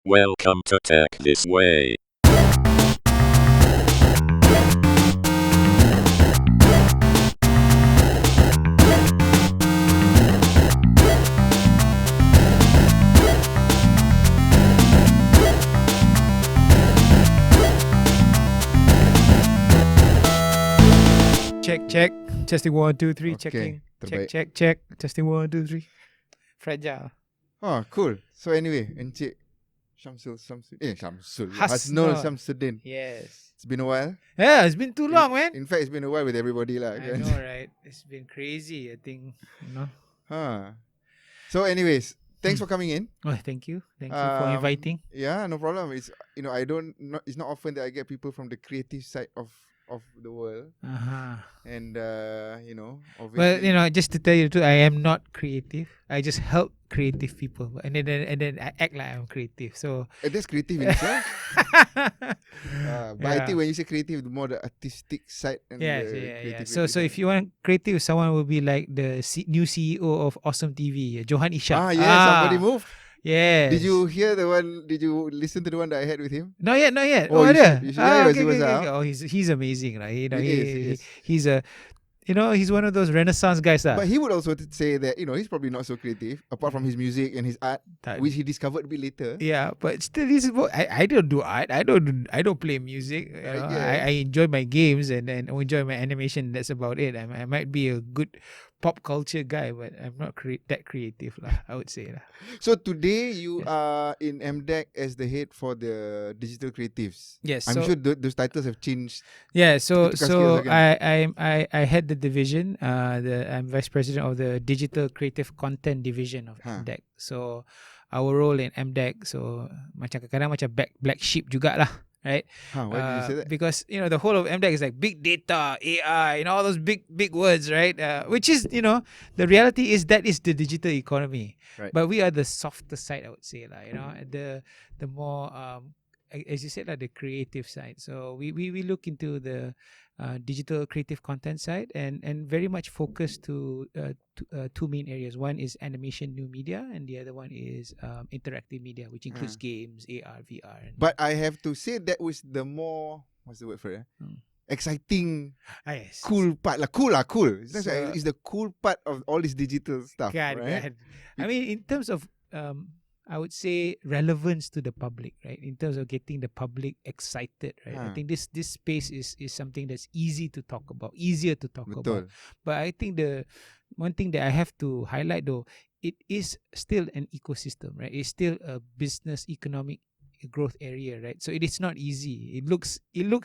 Welcome to Tech This Way. Check. Testing 1, 2, 3. Okay, Checking. terbaik. Check. Testing 1, 2, 3. Fragile. Oh, cool. So anyway, Encik Hasnul Shamsuddin. Yes. It's been a while. Yeah, it's been too long, man. In fact, it's been a while with everybody lah. I know, right? It's been crazy. I think, So anyways, thanks for coming in. Oh, thank you. Thank you for inviting. Yeah, no problem. It's it's not often that I get people from the creative side of the world. And obviously, Well, just to tell you the truth, I am not creative. I just help creative people, and then I act like I'm creative. So that's creative in itself. But I think when you say creative, the more the artistic side and yeah. creative. So if you want creative, someone will be like the new CEO of Awesome TV, Johan Ishak. Somebody moved. Yes. Did you hear the one? Did you listen to the one that I had with him? Not yet. Oh, yeah. Okay. Oh, he's amazing, right? He is. He's a, he's one of those Renaissance guys, But he would also say that he's probably not so creative apart from his music and his art, which he discovered a bit later. Yeah, but still, I don't do art. I don't play music. I enjoy my games and then enjoy my animation. That's about it. I might be a good pop culture guy, but I'm not that creative lah, I would say lah. So today you are in MDEC as the head for the digital creatives. Yes, I'm sure those titles have changed. Yeah, so I head the division. I'm vice president of the digital creative content division of MDEC. So our role in MDEC, so macam kadang-kadang macam black sheep jugalah. Right? Why did you say that? Because the whole of MDEC is like big data, AI, all those big words, right? Which is the reality is that is the digital economy. Right. But we are the softer side, I would say, the more as you said, the creative side. So we look into the digital creative content side and very much focused to two main areas. One is animation, new media, and the other one is interactive media, which includes games, AR, VR. But I have to say that was the more, what's the word for it? Exciting, yes. Cool part. Cool. It's the cool part of all this digital stuff. Right? I mean, in terms of I would say relevance to the public, right? In terms of getting the public excited, right? I think this space is something that's easier to talk about. Betul. But I think the one thing that I have to highlight though, it is still an ecosystem, right? It's still a business economic growth area, right? So it is not easy. It looks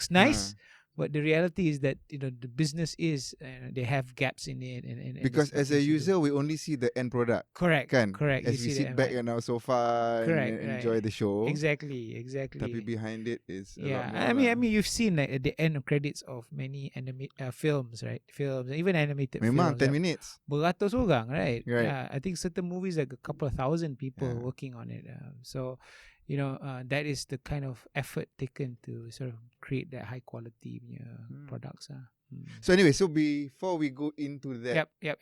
nice. But the reality is that the business is they have gaps in it, and because as a user we only see the end product. Correct. As we sit back on our sofa and enjoy the show. Exactly. Tapi behind it is a lot more. I mean, you've seen at the end of credits of many films, right? Films, even animated Memang films. 10 minutes. Beratus orang, right? I think certain movies like a couple of thousand people working on it. So. That is the kind of effort taken to sort of create that high quality products. So anyway, so before we go into that, yep.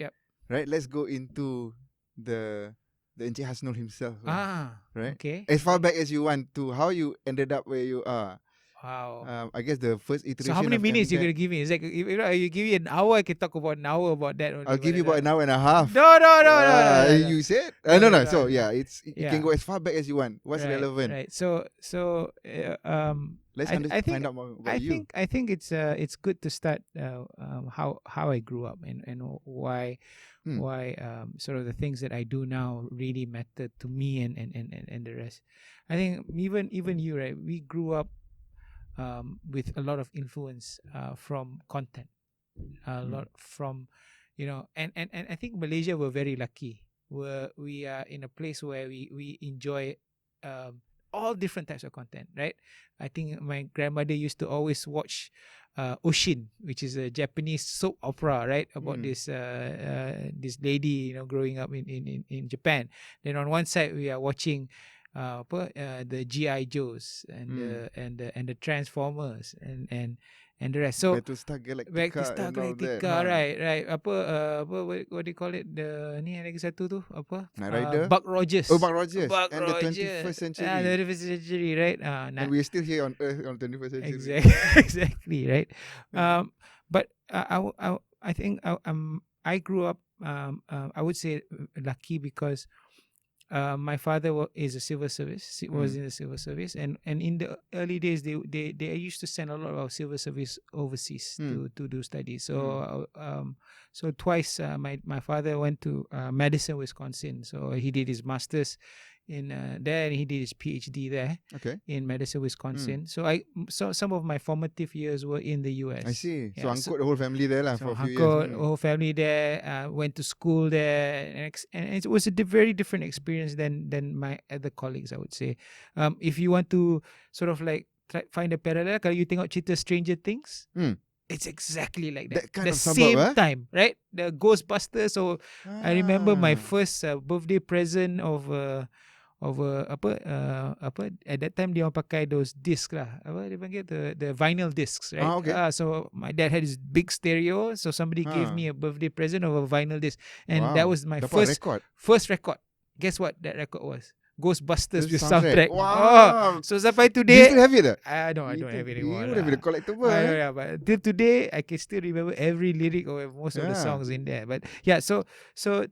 Right, let's go into the Encik Hasnul himself. Right. Okay. As far back as you want to, how you ended up where you are. Wow. I guess the first iteration. So how many minutes you're gonna give me? It's like if you give me an hour, I can talk about an hour about that. I'll give you about an hour and a half. No. You said no. So you can go as far back as you want. What's relevant? Right. So let's find out more about you. I think it's good to start how I grew up and why sort of the things that I do now really matter to me and the rest. I think even you, right? We grew up with a lot of influence from content, a lot from and I think Malaysia we're very lucky. We are in a place where we enjoy all different types of content, right? I think my grandmother used to always watch Oshin, which is a Japanese soap opera, right? About this lady growing up in Japan. Then on one side we are watching the GI Joes and the Transformers and and the rest. So Battlestar Galactica, Battlestar and all that. Galactica, right. What do you call it? The ni lagi satu tu apa? Knight Rider. Buck Rogers. Oh, Buck Rogers. Buck And the Rogers. 21st century. The 21st century, right? And we're still here on Earth on 21st century. Exactly, right. But I think I grew up. I would say lucky because my father is a civil service. Was in the civil service, and in the early days, they used to send a lot of civil service overseas to do studies. So so twice my father went to Madison, Wisconsin. So he did his masters in there, and he did his PhD there. Okay. In Madison, Wisconsin. So some of my formative years were in the US. I see. Yeah, so the whole family there lah for a few years. The whole family there. Went to school there, and it was a very different experience than my other colleagues, I would say. If you want to sort of like find a parallel, kalau you tengok cerita Stranger Things, it's exactly like that. Kind the of suburb, same time, right? The Ghostbusters. So I remember my first birthday present of apa at that time dia orang pakai those discs lah, apa dia panggil, the vinyl discs, right? Okay. So my dad had this big stereo, so somebody gave me a birthday present of a vinyl disc, and that was my first record. Guess what that record was? Ghostbusters with soundtrack. Wow. So sampai today, do you still have it? I don't have it anymore. You would have been a collectible. But till today, I can still remember every lyric or most of the songs in there. But yeah, so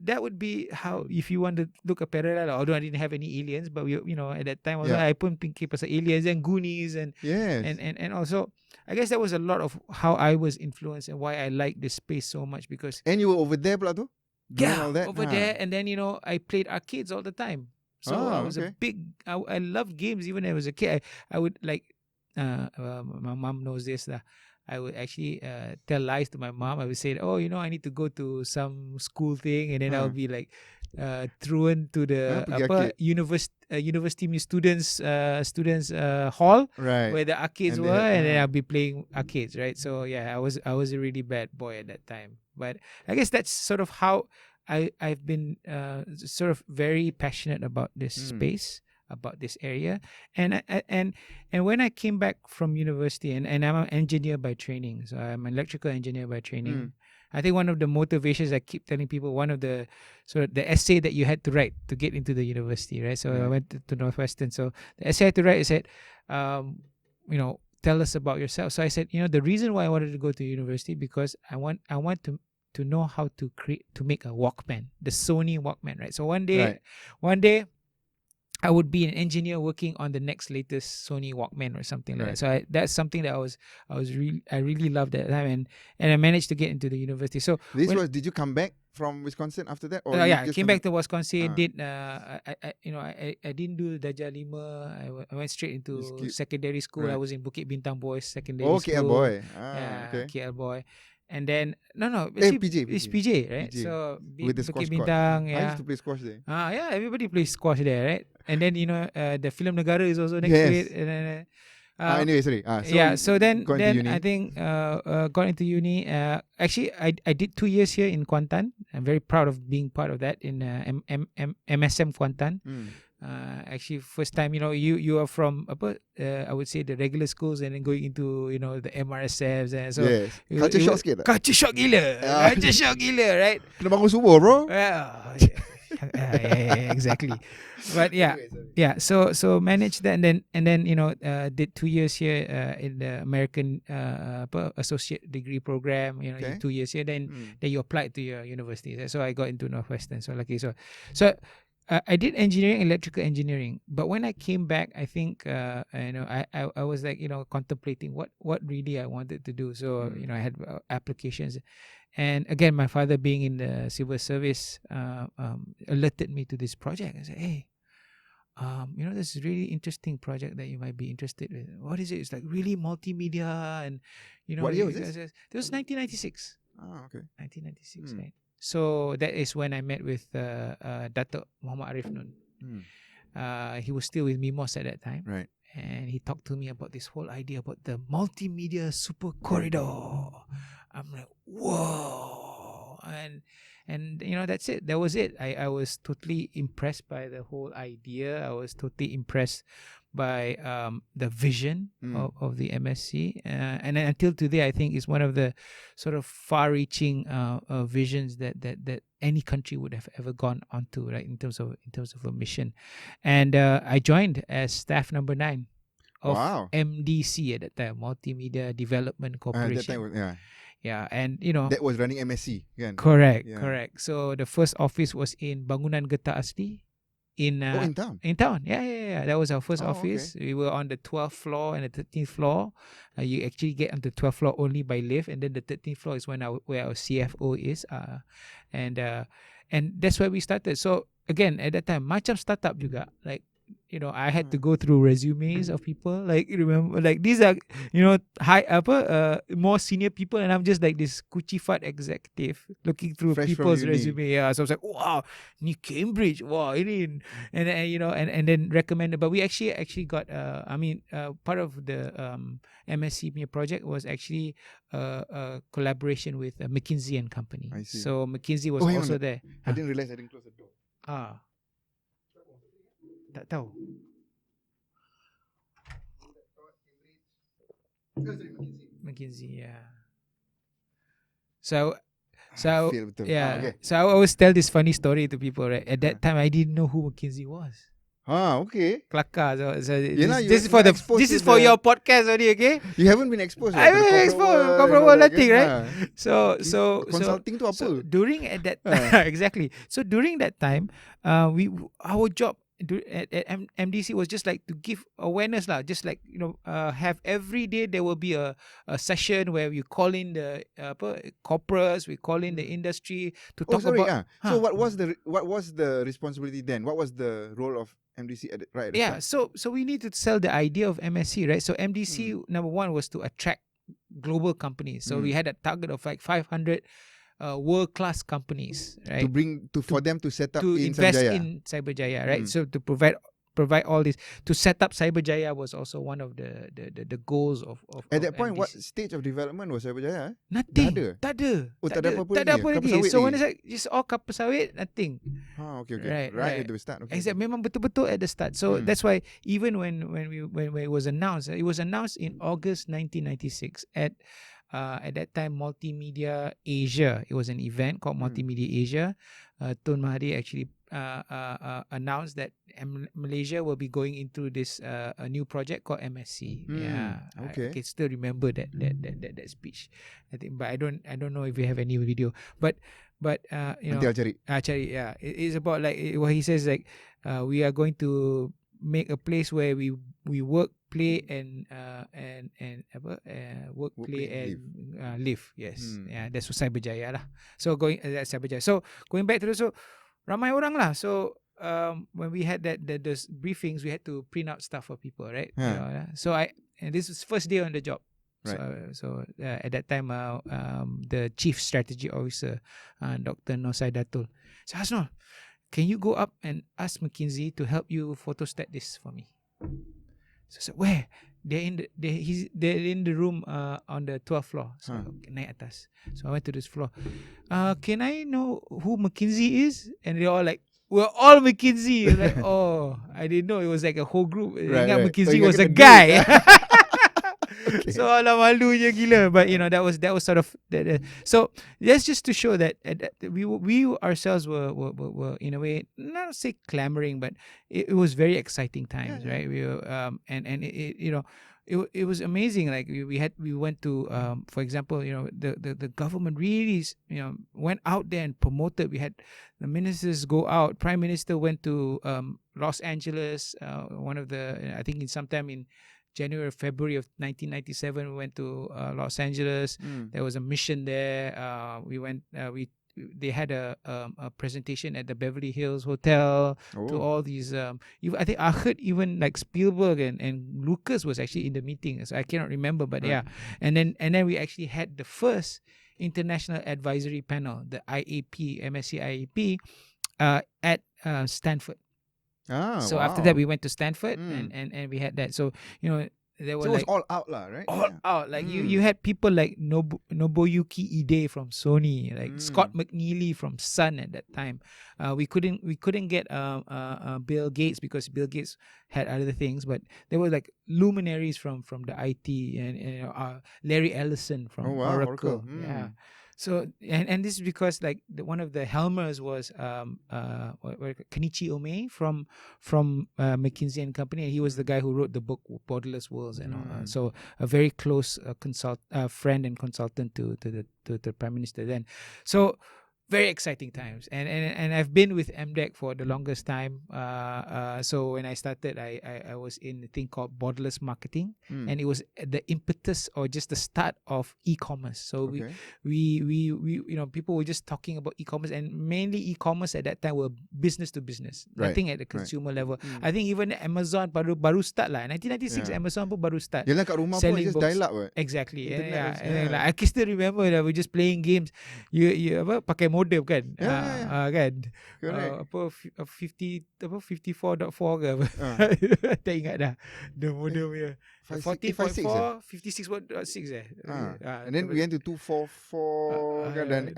that would be how, if you want to look a parallel. Although I didn't have any aliens, but at that time also, I pun fikir pasal aliens and Goonies and also I guess that was a lot of how I was influenced and why I like this space so much, because and you were over there pula tu? Yeah, over there, and then I played arcades all the time. So I was a big. I loved games even when I was a kid. I would like. My mom knows this. I would actually tell lies to my mom. I would say, "Oh, I need to go to some school thing," and then I would be like thrown to the university students hall, right, where the arcades were, and then I'll be playing arcades, right? So yeah, I was a really bad boy at that time. But I guess that's sort of how I've been sort of very passionate about this space, about this area, and when I came back from university, and I'm an engineer by training, so I'm an electrical engineer by training. I think one of the motivations I keep telling people, one of the essay that you had to write to get into the university, right? So I went to Northwestern. So the essay I had to write, I said, tell us about yourself. So I said, the reason why I wanted to go to university, because I want to know how to make a Walkman, the Sony Walkman, right? So one day I would be an engineer working on the next latest Sony Walkman or something like that. So that's something that I really loved at that time, and I managed to get into the university. So did you come back from Wisconsin after that? Or I came back to Wisconsin. I didn't do Darjah 5. I went straight into secondary school. I was in Bukit Bintang Boys Secondary School. KL boy. KL boy. And then PJ, it's PJ, right? PJ. So with the squash Bintang, court. I used to play squash there. Everybody plays squash there, right? And then the Film Negara is also next to it. And then, anyway, sorry. So then I think got into uni. Actually, I did 2 years here in Kuantan. I'm very proud of being part of that in MSM Kuantan. Actually, first time, you are from I would say the regular schools, and then going into the MRSFs, and so culture shock sikit. Culture shock gila, right? Kena bangun subuh, bro. Yeah, exactly. But so managed that, and then did 2 years here in the American associate degree program. 2 years here, then you applied to your university. So I got into Northwestern. So lucky. So I did electrical engineering, but when I came back, I think I was like contemplating what really I wanted to do. So I had applications, and again, my father being in the civil service alerted me to this project. I said, hey, this is really interesting project that you might be interested in. What is it? It's like really multimedia, and what year was this? It was 1996. Oh, okay. 1996, right? So that is when I met with Dato' Muhammad Arif Nun. He was still with Mimos at that time. Right. And he talked to me about this whole idea about the multimedia super corridor. I'm like, whoa. and you know, that's it. That was it. I was totally impressed by the whole idea. I was totally impressed by the vision of the MSc, and then until today, I think it's one of the sort of far-reaching visions that any country would have ever gone onto, right? In terms of a mission, and I joined as staff number 9 of MDC at that time, Multimedia Development Corporation. That time, yeah. Yeah, and you know, that was running MSc, kan? Correct. So the first office was in Bangunan Getah Asli, in town. In town, yeah. That was our first office. Okay. We were on the 12th floor and the 13th floor. You actually get on the 12th floor only by lift, and then the 13th floor is where our CFO is. And that's where we started. So again, at that time, macam startup juga, like, you know, I had to go through resumes of people, like, remember, like, these are, you know, more senior people, and I'm just like this kuchi fat executive looking through fresh people's resume. Yeah, so I was like, wow, ni Cambridge, wow, and you know, and then recommended. But we actually got part of the MSc project was actually a collaboration with McKinsey and Company. I see. So McKinsey was also there. I didn't realize I didn't close the door. Tak tahu. McKinsey, yeah. So yeah. Okay. So I always tell this funny story to people, right? At that time, I didn't know who McKinsey was. Okay. Kelakar. So this is for your podcast only, okay? You haven't been exposed. I haven't been exposed. Corporate world, nothing, right? So consulting tu apa? During at that exactly. So during that time, our job at MDC was just like to give awareness lah. Just like, you know, have every day there will be a session where we call in the corporates, we call in the industry to talk about. So what was the responsibility then? What was the role of MDC at the start? So we need to sell the idea of MSc, right? So MDC number one was to attract global companies. So we had a target of like 500 world-class companies, right? For them to set up to in invest Cyberjaya. in Cyberjaya, right? So to provide all this, to set up Cyberjaya was also one of the goals of at that point. MDC. What stage of development was Cyberjaya? Nothing. Tak ada apa lagi. So when it's like just all kapal sawit, nothing. Okay. Right at the start. Okay. Exactly. Memang betul-betul at the start. So that's why even when it was announced in August 1996 at that time, Multimedia Asia. It was an event called Multimedia Asia. Tun Mahathir actually announced that Malaysia will be going into this a new project called MSc. I can still remember that speech. I think, but I don't know if we have any video. But you know, cari. Yeah, it's about like what he says, like we are going to make a place where we work, play and live. Yes. Yeah, that's what Cyberjaya lah. So that's Cyberjaya. So going back to this, so ramai orang lah. So when we had those briefings, we had to print out stuff for people, right? You know, so and this was first day on the job. Right. So at that time, the chief strategy officer, Dr. Nosai Datul, so Hasnul, can you go up and ask McKinsey to help you photostat this for me? So where? They're in the room on the 12th floor. So naik atas. So I went to this floor. Can I know who McKinsey is? And they're all like, we're all McKinsey. Like, oh, I didn't know it was like a whole group. Right. McKinsey was a guy. Okay. So ala malunya gila, but you know, that was sort of so that's just to show that we ourselves were in a way, not say clamoring, but it was very exciting times, right? We were and it, you know, it was amazing. Like we went to for example, you know, the government really, you know, went out there and promoted. We had the ministers go out. Prime Minister went to Los Angeles. One of the, I think in sometime in January or February of 1997, we went to Los Angeles. There was a mission there. We went. They had a presentation at the Beverly Hills Hotel to all these. I think I heard even like Spielberg and Lucas was actually in the meeting. So I cannot remember, but yeah. And then we actually had the first international advisory panel, the IAP, MSc IAP, at Stanford. So after that we went to Stanford and we had that. So, you know, there were So it was like all out lah, right? all out. Like you had people like Nobuyuki Ide from Sony, like Scott McNeely from Sun at that time. We couldn't get Bill Gates because Bill Gates had other things, but there were like luminaries from the IT and Larry Ellison from Oracle. Yeah. So and this is because like one of the helmers was Kenichi Omei from McKinsey and Company, and he was the guy who wrote the book Borderless Worlds and all. So a very close friend and consultant to the Prime Minister then. So very exciting times, and I've been with MDEC for the longest time. So when I started, I was in a thing called Borderless Marketing, and it was the impetus or just the start of e-commerce. So we people were just talking about e-commerce, and mainly e-commerce at that time were business to business, nothing at the consumer level. I think even Amazon baru start lah. 1996 Amazon pun baru start. Yalah, kat rumah pun just dial up. Exactly. And like, I can still remember that we just playing games. You pakai modem kan? Kan? Apa 54.4 ke apa? Tak ingat dah. The modem punya 40.4, 56.6 and then we went to 244 kan, dan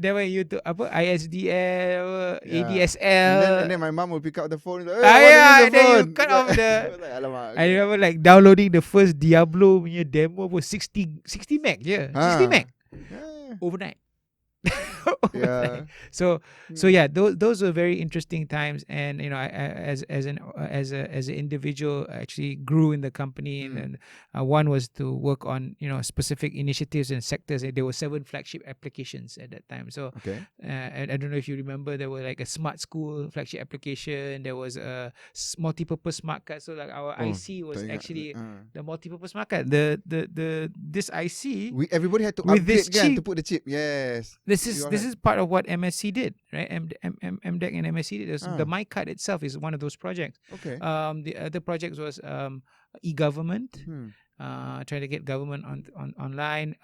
then when you to apa ISDL, ADSL, and then my mom will pick up the phone. And then you cut off the I remember like downloading the first Diablo punya demo was 60 meg je. 60 meg. Overnight. So yeah, those were very interesting times, and I as an individual actually grew in the company, and one was to work on specific initiatives and sectors. There were 7 flagship applications at that time. So I don't know if you remember, there were like a smart school flagship application. There was a multi-purpose smart card. So like our IC was actually the multi-purpose smart card. This IC, everybody had to upgrade to put the chip. Yes, this is part of what MSC did, right? MDEC and MSC did. The My Card itself is one of those projects. The other projects was e-government, trying to get government on online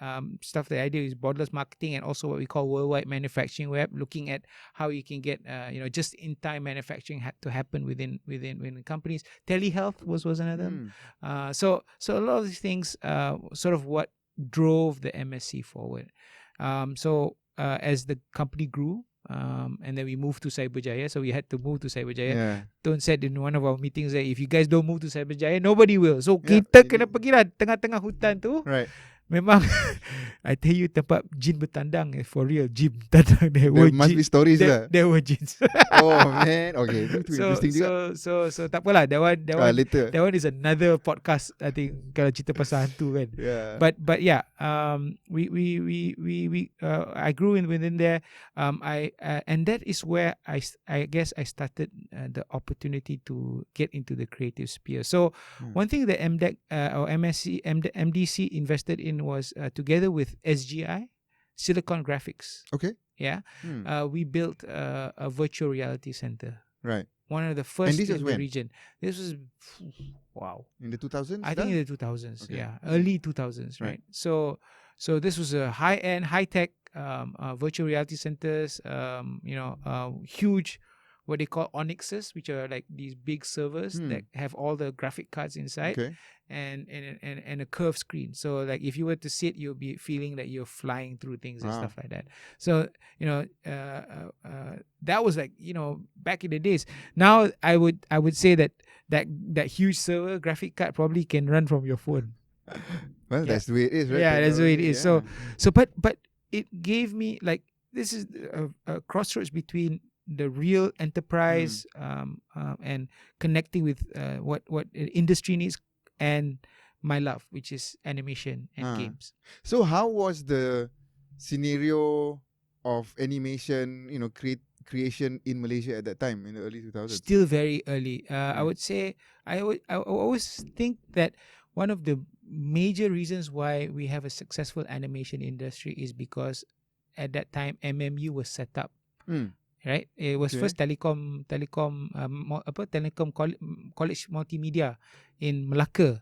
stuff. The idea is borderless marketing, and also what we call worldwide manufacturing web, looking at how you can get just in time manufacturing had to happen within companies. Telehealth was another. So a lot of these things sort of what drove the MSC forward. As the company grew, and then we moved to Cyberjaya, so we had to move to Cyberjaya. Don said in one of our meetings that if you guys don't move to Cyberjaya, nobody will. So kita kena pergi lah tengah-tengah hutan tu. Memang I tell you, tempat jin bertandang, for real, jin bertandang. There must be stories lah. There were jins. Oh man, okay. Interesting juga. So tak apalah. That later. That one is another podcast. I think kalau cerita pasal hantu kan. But yeah, we I grew within there. And that is where I guess I started the opportunity to get into the creative sphere. So one thing that MDEC or MDC invested in was together with SGI, Silicon Graphics. Yeah. We built a virtual reality center. One of the first in the region. This was in the 2000s. I think in the 2000s. Early 2000s. Right. So this was a high-end, high-tech virtual reality centers. Huge, what they call Onyxes, which are like these big servers that have all the graphic cards inside. And a curved screen. So like if you were to sit, you'll be feeling that you're flying through things and stuff like that. So that was like back in the days. Now I would say that huge server graphic card probably can run from your phone. Well, that's the way it is, right? Yeah, that's the way it is. So but it gave me like, this is a crossroads between the real enterprise and connecting with what industry needs, and my love, which is animation and games. So how was the scenario of animation, creation in Malaysia at that time in the early 2000s? Still very early. I would say I always think that one of the major reasons why we have a successful animation industry is because at that time MMU was set up. Right, it was first telecom college multimedia in Melaka.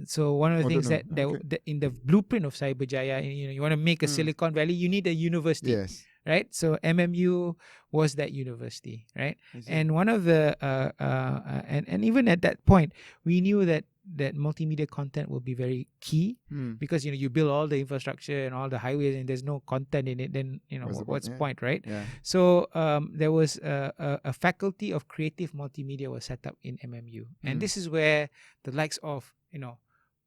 So one of the things that in the blueprint of Cyberjaya, you want to make a Silicon Valley, you need a university. Yes. Right, so MMU was that university, right? And one of the and even at that point, we knew that that multimedia content will be very key because you build all the infrastructure and all the highways and there's no content in it, then what's the point, right? Yeah. So there was a faculty of creative multimedia was set up in MMU, and this is where the likes of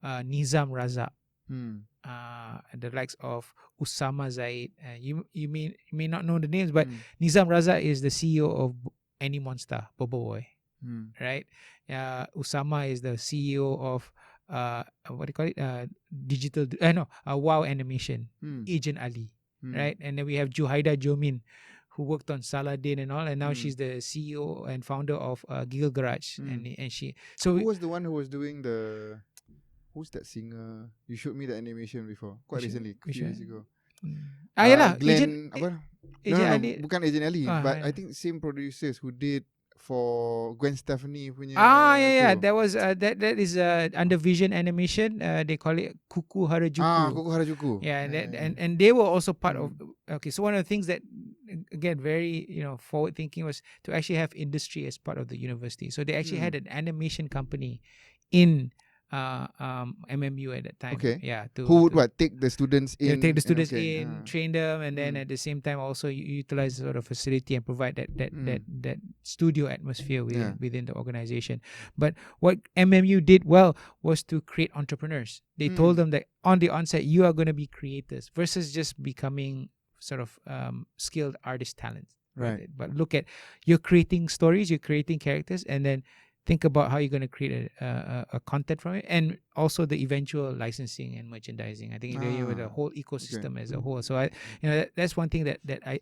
Nizam Razak, the likes of Usama Zaid, you may not know the names, but Nizam Razak is the CEO of Any Monster, Bobo Boy, right? Usama is the CEO of what do you call it? Digital Wow Animation, Agent Ali, right? And then we have Juhaida Jomin, who worked on Saladin and all, and now she's the CEO and founder of Giggle Garage, and she. So who was the one who was doing the? Who's that singer? You showed me the animation before, quite recently, a few years ago. Glenn, Agent no, Ali. bukan Agent Ali, but I think same producers who did for Gwen Stefani punya. That was that is under Vision Animation. They call it Kuku Harajuku. Kuku Harajuku. And they were also part of. Okay, so one of the things that again very forward thinking was to actually have industry as part of the university. So they actually had an animation company in MMU at that time. Okay. Yeah. Who would take the students in? Take the students in, train them, and then at the same time also utilize the sort of facility and provide that studio atmosphere within the organization. But what MMU did well was to create entrepreneurs. They told them that on the onset you are going to be creators versus just becoming sort of skilled artist talent. Right. But look at, you're creating stories, you're creating characters, and then think about how you're going to create a content from it, and also the eventual licensing and merchandising. I think with the whole ecosystem as a whole. So that's one thing that I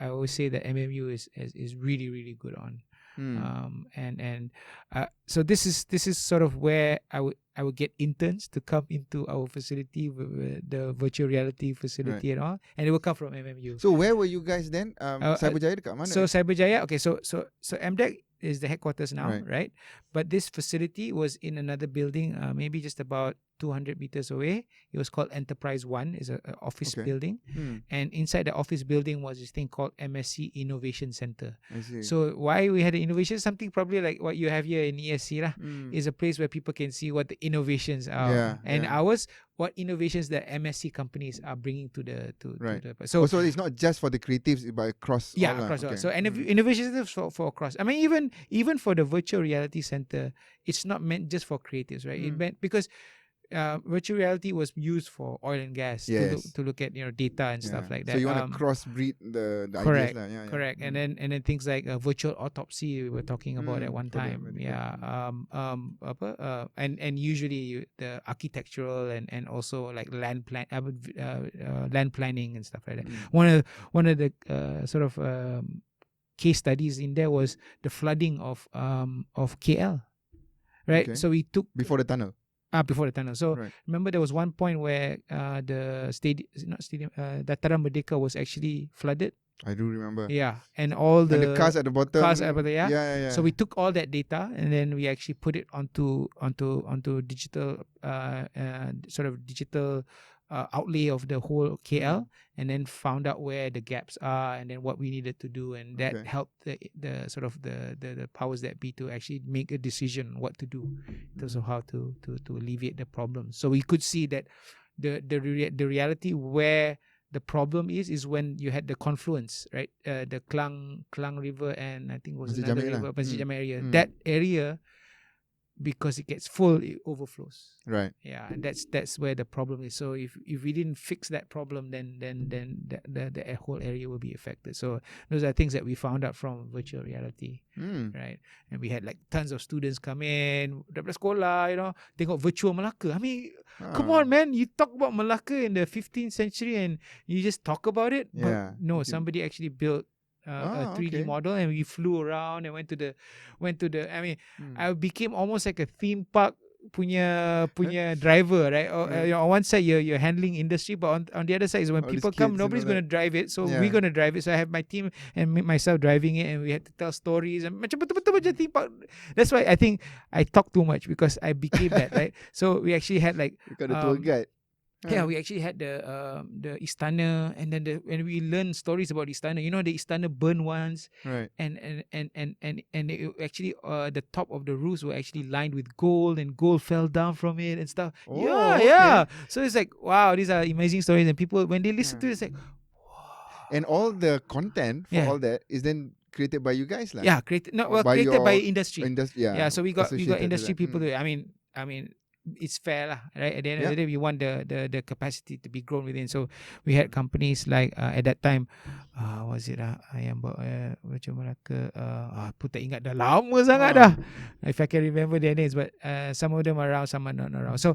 always say that MMU is really, really good on. So this is sort of where I would get interns to come into our facility, the virtual reality facility and all, and it will come from MMU. So where were you guys then? Cyberjaya dekat mana? So Cyberjaya, okay, so MDEC is the headquarters now, right? But this facility was in another building, maybe just about 200 meters away. It was called Enterprise One. It's an office building, and inside the office building was this thing called MSc Innovation Center. I see. So why we had an innovation? Something probably like what you have here in ESC lah, is a place where people can see what the innovations are, ours, what innovations the MSc companies are bringing to the so it's not just for the creatives but across across all. So innovations is for across. I mean even for the virtual reality center, it's not meant just for creatives, right? It meant because virtual reality was used for oil and gas to look at data and stuff like that. So you want to crossbreed the correct, ideas, correct. And then things like virtual autopsy we were talking about at one time. And usually the architectural and also like land planning and stuff like that. One of the sort of case studies in there was the flooding of KL, right? Okay. So we took before the tunnel. Before the tunnel. So remember there was one point where the Dataran Merdeka was actually flooded. I do remember. Yeah, and all the cars at the bottom. Yeah. So we took all that data and then we actually put it onto digital sort of digital outlay of the whole KL, and then found out where the gaps are and then what we needed to do, and that helped the sort of the powers that be to actually make a decision what to do in terms of how to alleviate the problem. So we could see that the reality where the problem is when you had the confluence, right? The Klang River and I think it was another river, Masjid Jamal area. That area, because it gets full, it overflows. Right. Yeah, and that's where the problem is. So if we didn't fix that problem, then the whole area will be affected. So those are things that we found out from virtual reality, right? And we had like tons of students come in daripada sekolah, tengok virtual Melaka. I mean, come on, man! You talk about Melaka in the 15th century and you just talk about it. But no, somebody actually built a 3D model, and we flew around and went to the I mean, I became almost like a theme park punya driver, right? On one side you're handling industry, but on the other side is when people come, nobody's going to drive it, so we're going to drive it. So I have my team and myself driving it, and we had to tell stories and macam betul-betul macam theme park. That's why I think I talk too much, because I became that, right? So we actually had like you got a tour guide. Yeah, we actually had the Istana, and then when we learned stories about Istana, the Istana burned once, Right. and it actually the top of the roofs were actually lined with gold, and gold fell down from it and stuff. Oh, Yeah. okay. So it's like, wow, these are amazing stories, and people when they listen to it, it's like, And all the content for Yeah. all that is then created by you guys, lah. yeah, created no, Or well, by created by your industry. Yeah. So we got associated to industry that. people to it. I mean, it's fair lah, right? At the end of the day, we want the capacity to be grown within. So we had companies like at that time, was it yang macam Melaka, aku tak ingat dah lama sangat dah. If I can remember their names, but some of them are around, some are not around. So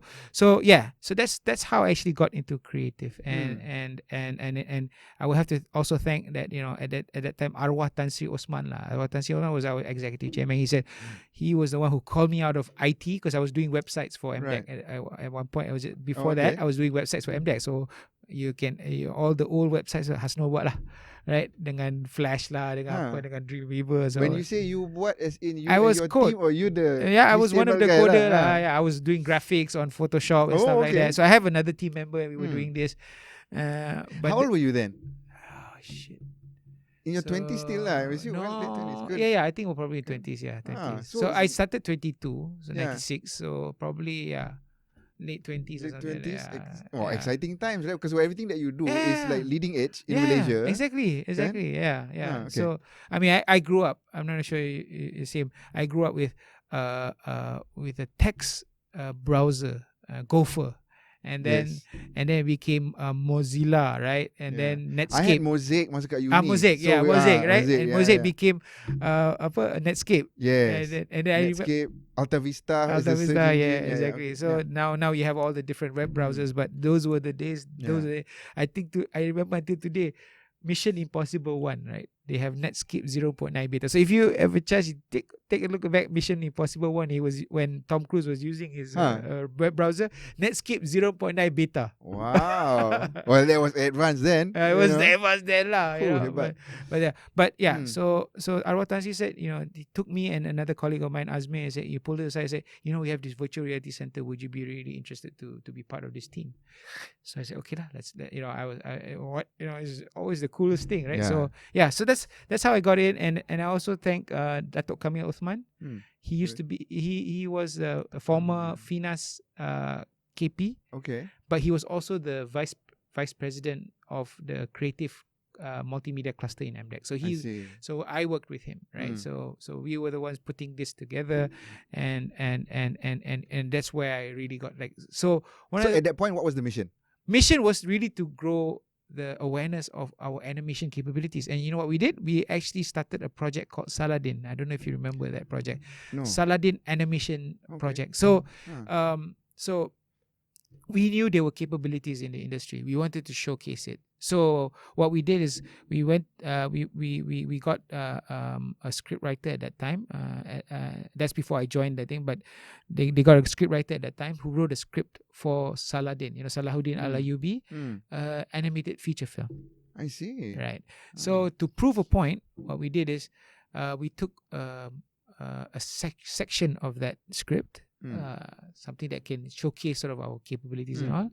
yeah, so that's how I actually got into creative, and I will have to also thank that at that time Arwah Tan Sri Osman lah. Arwah Tan Sri Osman was our executive chairman. He said he was the one who called me out of IT because I was doing websites for MDEC. At one point, before that I was doing websites for MDEC. So all the old websites Hasnul buat lah, right? Dengan Flash lah, dengan apa, dengan Dreamweaver. So when you say you what, as in you I and was your code. team, or you the I was one of the guy coder lah. I was doing graphics on Photoshop and stuff like that. So I have another team member and we were doing this. But how old were you then? Oh shit. In your 20s still lah. Was you No, late 20s? Good. yeah, I think we're probably 20s, 20s. So I started 22, so 96, so probably late 20s or something. 20s. Exciting times, right? Because everything that you do is like leading edge in Malaysia. Exactly. Yeah. Okay. So I mean, I grew up. I'm not sure you same. I grew up with a text browser, Gopher. And then it became Mozilla, right? And then Netscape. I had Mosaic masa kat uni. Mosaic, so Mosaic, right? Mosaic, and Mosaic became Netscape. Yes. And then Netscape, Alta Vista. Alta is the Vista, search yeah, engine. exactly. So now you have all the different web browsers, but those were the days. I remember until today. Mission Impossible 1, right? They have Netscape 0.9 beta. So if you ever chance, take a look back Mission Impossible 1, when Tom Cruise was using his web browser, Netscape 0.9 beta. Wow. Well, that was advanced then. It was advanced then lah. But yeah. So Arwah Tan Sri said, he took me and another colleague of mine, Azmi, and said, he pulled it aside and said, we have this virtual reality center. Would you be really interested to be part of this team? So I said, okay lah. It's always the coolest thing, right? So that's how I got in, and I also thank Datuk Kamil Uthman. He used to be he was a former FINAS KP. Okay. But he was also the vice president of the creative multimedia cluster in MDEC. So I worked with him, right? So we were the ones putting this together, and that's where I really got So at that point, what was the mission? Mission was really to grow the awareness of our animation capabilities. And you know what we did? We actually started a project called Saladin. I don't know if you remember that project. No. Saladin Animation Project. So we knew there were capabilities in the industry. We wanted to showcase it. So what we did is we went, we got a script writer at that time. That's before I joined the thing, but they got a script writer at that time who wrote a script for Saladin, Salahuddin Al-Ayyubi, animated feature film. I see. Right. So to prove a point, what we did is we took a section of that script, something that can showcase sort of our capabilities and all.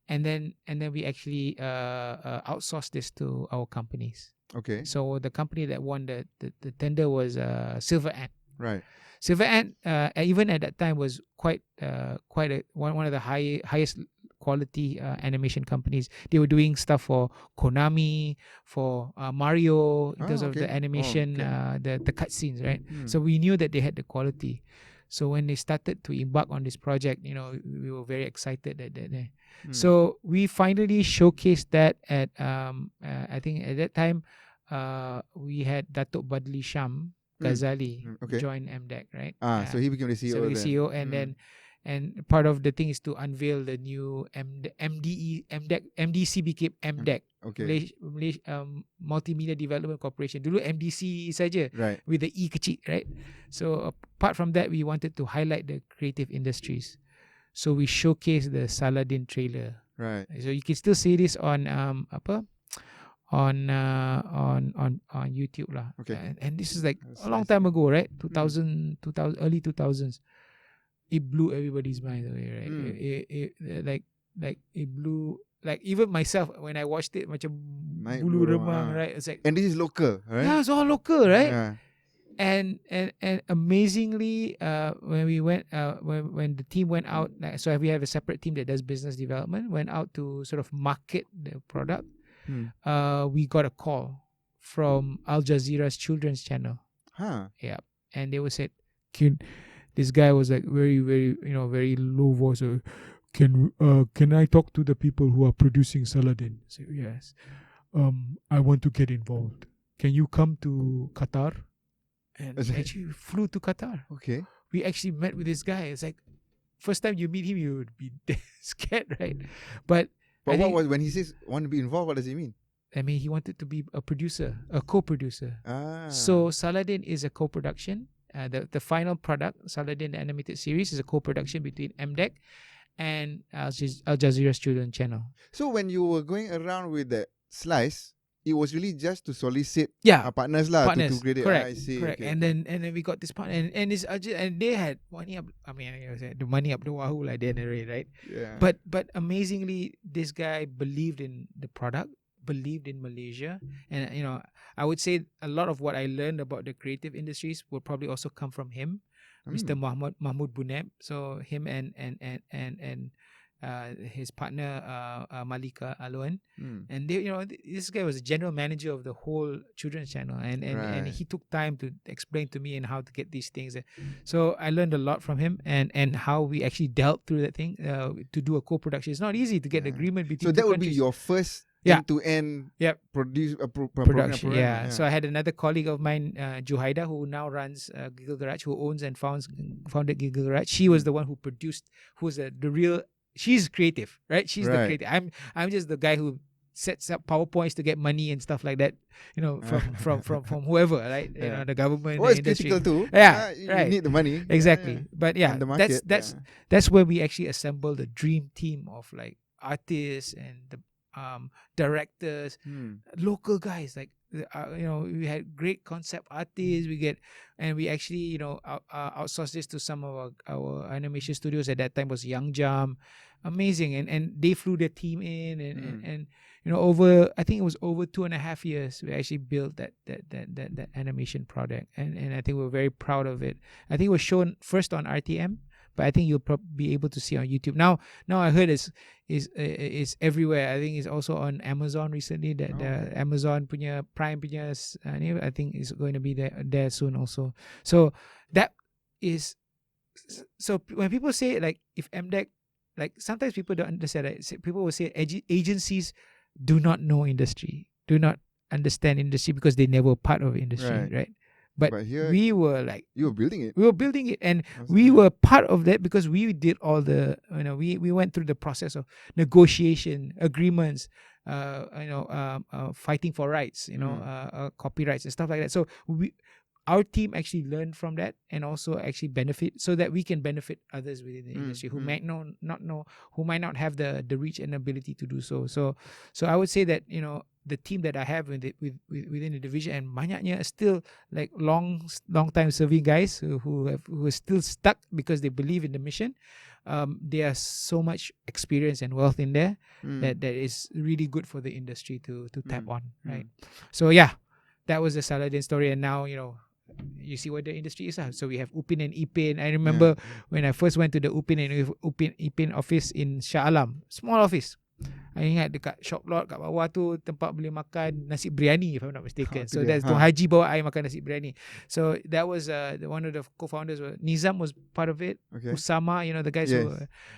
And then we actually outsourced this to our companies. Okay. So the company that won the tender was Silver Ant. Right. Silver Ant, even at that time, was quite one of the highest quality animation companies. They were doing stuff for Konami, for Mario, in terms of the animation, the cutscenes, right? So we knew that they had the quality. So when they started to embark on this project, we were very excited that. So we finally showcased that at I think at that time we had Datuk Badli Sham Ghazali join MDEC, right? So he became the CEO. And then part of the thing is to unveil the new MDC became MDEC. Malaysia Multimedia Development Corporation. Dulu MDC saja, right, with the E kecil, right? So apart from that, we wanted to highlight the creative industries. So we showcased the Saladin trailer. Right. So you can still see this on on YouTube lah. Okay. And this is like a long time ago, right? 2000 early 2000s. It blew everybody's mind away, right? Like like it blew. Like even myself when I watched it, macam Naik bulu bulu remang, remang. right? It's like And this is local, right? yeah, it's all local, right? Yeah. And amazingly, when we went, when the team went out, so we have a separate team that does business development. Went out to sort of market the product. We got a call from Al Jazeera's children's channel. Yeah, and they were said, this guy was like very, very, very low voice. Can I talk to the people who are producing Saladin? So yes. I want to get involved. Can you come to Qatar? And we actually flew to Qatar. Okay. We actually met with this guy. It's like first time you meet him, you would be scared, right? But what was when he says want to be involved? What does he mean? I mean, he wanted to be a producer, a co-producer. So Saladin is a co-production. The final product, Saladin the animated series, is a co-production between MDEC and Al Jazeera's children channel. So when you were going around with the slice, it was really just to solicit partners to grade it. Correct. I see. Correct. Okay. And then we got this partner, and they had money up. I mean, the money up the wahoo like the day, right? Yeah. But amazingly, this guy believed in the product, believed in Malaysia, and I would say a lot of what I learned about the creative industries will probably also come from him, Mr. Mahmoud Buneb. So him and his partner Malika Alwan, and they, this guy was a general manager of the whole children's channel, and he took time to explain to me and how to get these things. So I learned a lot from him, and how we actually dealt through that thing to do a co-production. It's not easy to get agreement between. So that would be your first end-to-end production. Yeah. So I had another colleague of mine, Juhaida, who now runs Giggle Garage, who owns and founded Giggle Garage. She was the one who produced, who was the real. She's creative, right? She's the creative. I'm just the guy who sets up PowerPoints to get money and stuff like that. From whoever, right? The government. Well, it's industry. critical too. Yeah, you need the money. Exactly. Yeah. But yeah, the market, that's where we actually assembled the dream team of like artists and the directors, local guys. Like we had great concept artists. We actually outsourced this to some of our animation studios. At that time was Young Jam. Amazing, and they flew their team in, and over, I think it was over 2.5 years, we actually built that animation product, and I think we're very proud of it. I think it was shown first on RTM, but I think you'll probably be able to see on YouTube now. I heard is everywhere. I think it's also on Amazon recently. That the Amazon punya Prime punya I think is going to be there soon also. So that is, so when people say like if MDEC, like sometimes people don't understand that. People will say agencies do not know industry, do not understand industry because they never were part of industry, right? But here, we were like, you were building it. We were building it, and we were part of that because we did all the, we went through the process of negotiation, agreements, fighting for rights, copyrights and stuff like that. So our team actually learned from that and also actually benefit, so that we can benefit others within the industry who might not know, who might not have the reach and ability to do so. So I would say that the team that I have within the division, and banyaknya are still like long time serving guys who are still stuck because they believe in the mission. There are so much experience and wealth in there that is really good for the industry to tap on, right? So yeah, that was the Saladin story, and now you see what the industry is. So we have Upin and Ipin. I remember when I first went to the Upin and Ipin office in Shah Alam, small office. I ingat dekat shop lot kat bawah tu tempat boleh makan nasi biryani, if I'm not mistaken. So that's Tuan Haji bawa I makan nasi biryani. So that was one of the co-founders. Nizam was part of it. Usama, the guys who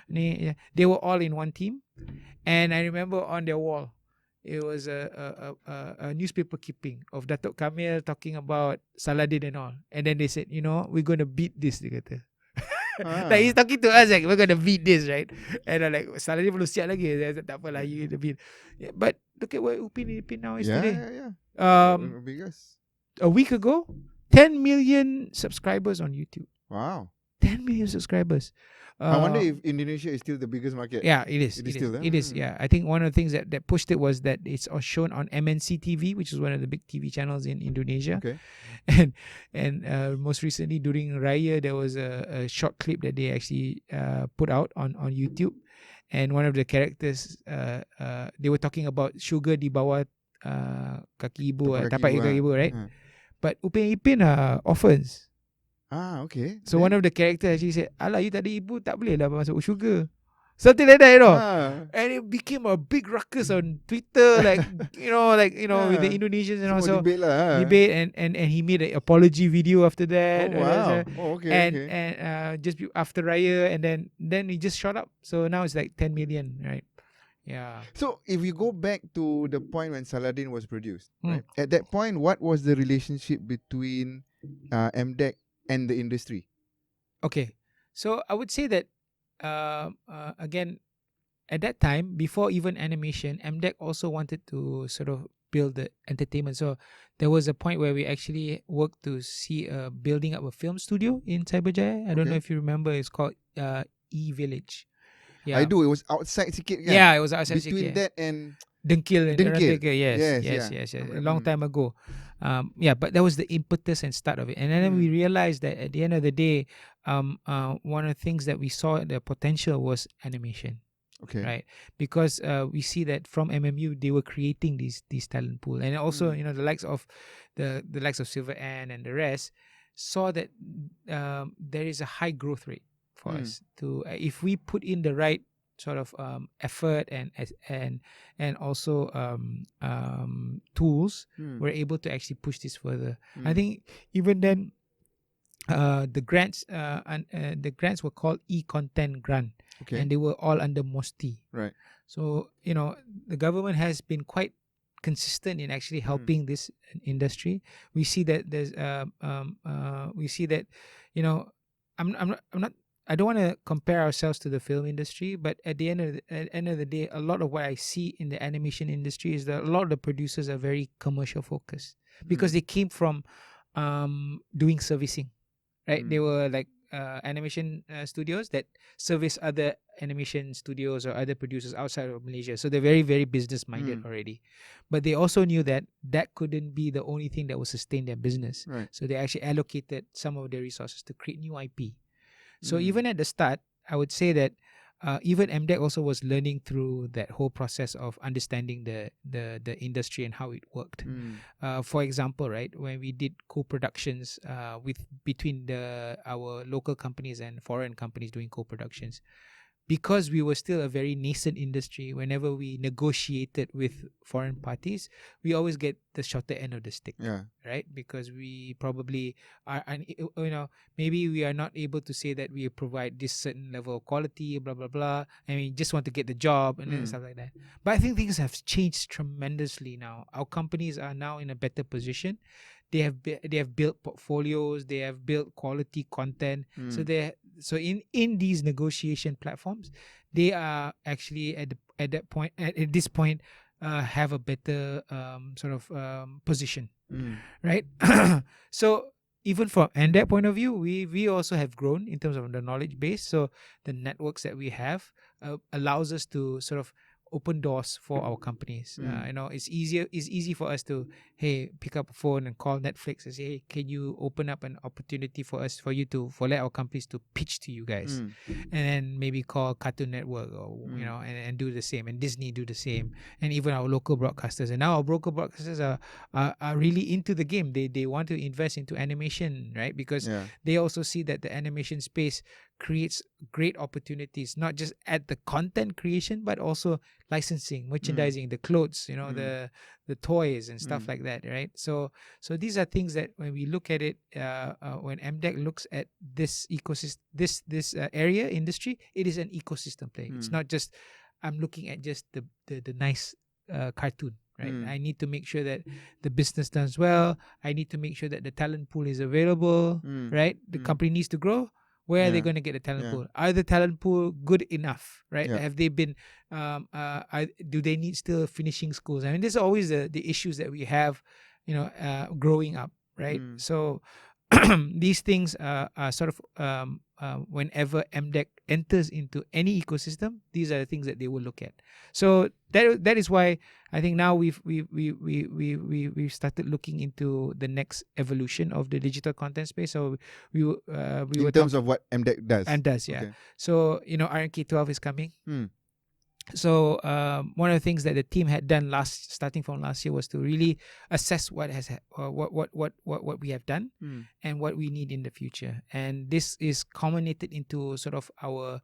they were all in one team. And I remember on their wall, it was a newspaper clipping of Datuk Kamil talking about Saladin and all. And then they said, we're going to beat this, dia kata. Like he's talking to us like we're going to beat this, right? And I'm like, Saladin belum siap lagi. Tak apalah, you beat. But look at what Upin now is today. A week ago, 10 million subscribers on YouTube. Wow. 10 million subscribers. I wonder if Indonesia is still the biggest market. Yeah, it is. It is still, It is. Yeah, I think one of the things that pushed it was that it's shown on MNC TV, which is one of the big TV channels in Indonesia. Okay. And most recently during Raya, there was a short clip that they actually put out on YouTube, and one of the characters they were talking about sugar di bawah kaki ibu, tapak kaki ibu, right? But Upin Ipin are orphans. Okay. So one of the characters actually said, "Alah, you tak ada ibu, tak boleh lah masuk sugar." Something like that, you know. And it became a big ruckus on Twitter, like with the Indonesians and also debate, and he made an apology video after that. Oh wow! And just after Raya, and then he just shot up. So now it's like 10 million, right? Yeah. So if you go back to the point when Saladin was produced, right? At that point, what was the relationship between MDEC and the industry? Okay, so I would say that again, at that time, before even animation, MDEC also wanted to sort of build the entertainment. So there was a point where we actually worked to see building up a film studio in Cyberjaya. I don't know if you remember. It's called E-Village. Yeah. I do. It was outside sikit, kan? Yeah, it was outside between sikit. that and Dengkil. Yes. A long time ago. But that was the impetus and start of it. And then we realized that at the end of the day, one of the things that we saw the potential was animation. Okay. Right, because we see that from MMU they were creating these talent pool, and also the likes of the likes of Silver Ann and the rest saw that there is a high growth rate for us to if we put in the right sort of effort and also tools, we're able to actually push this further. I think even then the grants were called e-content grant. Okay. And they were all under MOSTI. Right. So, the government has been quite consistent in actually helping this industry. We see that there's I don't want to compare ourselves to the film industry, but at the end of the day, a lot of what I see in the animation industry is that a lot of the producers are very commercial focused because they came from doing servicing, right? They were like animation studios that service other animation studios or other producers outside of Malaysia. So they're very, very business minded already. But they also knew that couldn't be the only thing that would sustain their business. Right. So they actually allocated some of their resources to create new IP. So even at the start, I would say that even MDEC also was learning through that whole process of understanding the industry and how it worked. For example, right, when we did co-productions between our local companies and foreign companies doing co-productions, because we were still a very nascent industry, whenever we negotiated with foreign parties, we always get the shorter end of the stick, right? Because we probably are, maybe we are not able to say that we provide this certain level of quality, blah, blah, blah. And we just want to get the job and stuff like that. But I think things have changed tremendously now. Our companies are now in a better position. They have built portfolios. They have built quality content. So in these negotiation platforms, they are actually at this point have a better sort of position, right? So even from that point of view, we also have grown in terms of the knowledge base. So the networks that we have allows us to sort of open doors for our companies. It's easy for us to pick up a phone and call Netflix and say, hey, can you open up an opportunity for let our companies to pitch to you guys, and then maybe call Cartoon Network or and do the same, and Disney do the same, and even our local broadcasters. And now our local broadcasters are really into the game. They want to invest into animation, right? Because they also see that the animation space creates great opportunities, not just at the content creation, but also licensing, merchandising, the clothes, the toys and stuff like that, right? So these are things that when we look at it, when MDEC looks at this ecosystem, this area industry, it is an ecosystem play. It's not just I'm looking at just the nice cartoon. Right, I need to make sure that the business does well. I need to make sure that the talent pool is available. Right, the company needs to grow. Where are they going to get the talent pool? Are the talent pool good enough? Right? Have they been? Do they need still finishing schools? I mean, there's always the issues that we have, growing up. Right? So these things are sort of whenever MDEC enters into any ecosystem, these are the things that they will look at. So that is why I think now we've started looking into the next evolution of the digital content space. So we in terms of what MDEC does. And does, yeah. Okay. So RNK12 is coming. Hmm. So one of the things that the team had done starting from last year was to really assess what we have done and what we need in the future. And this is culminated into sort of our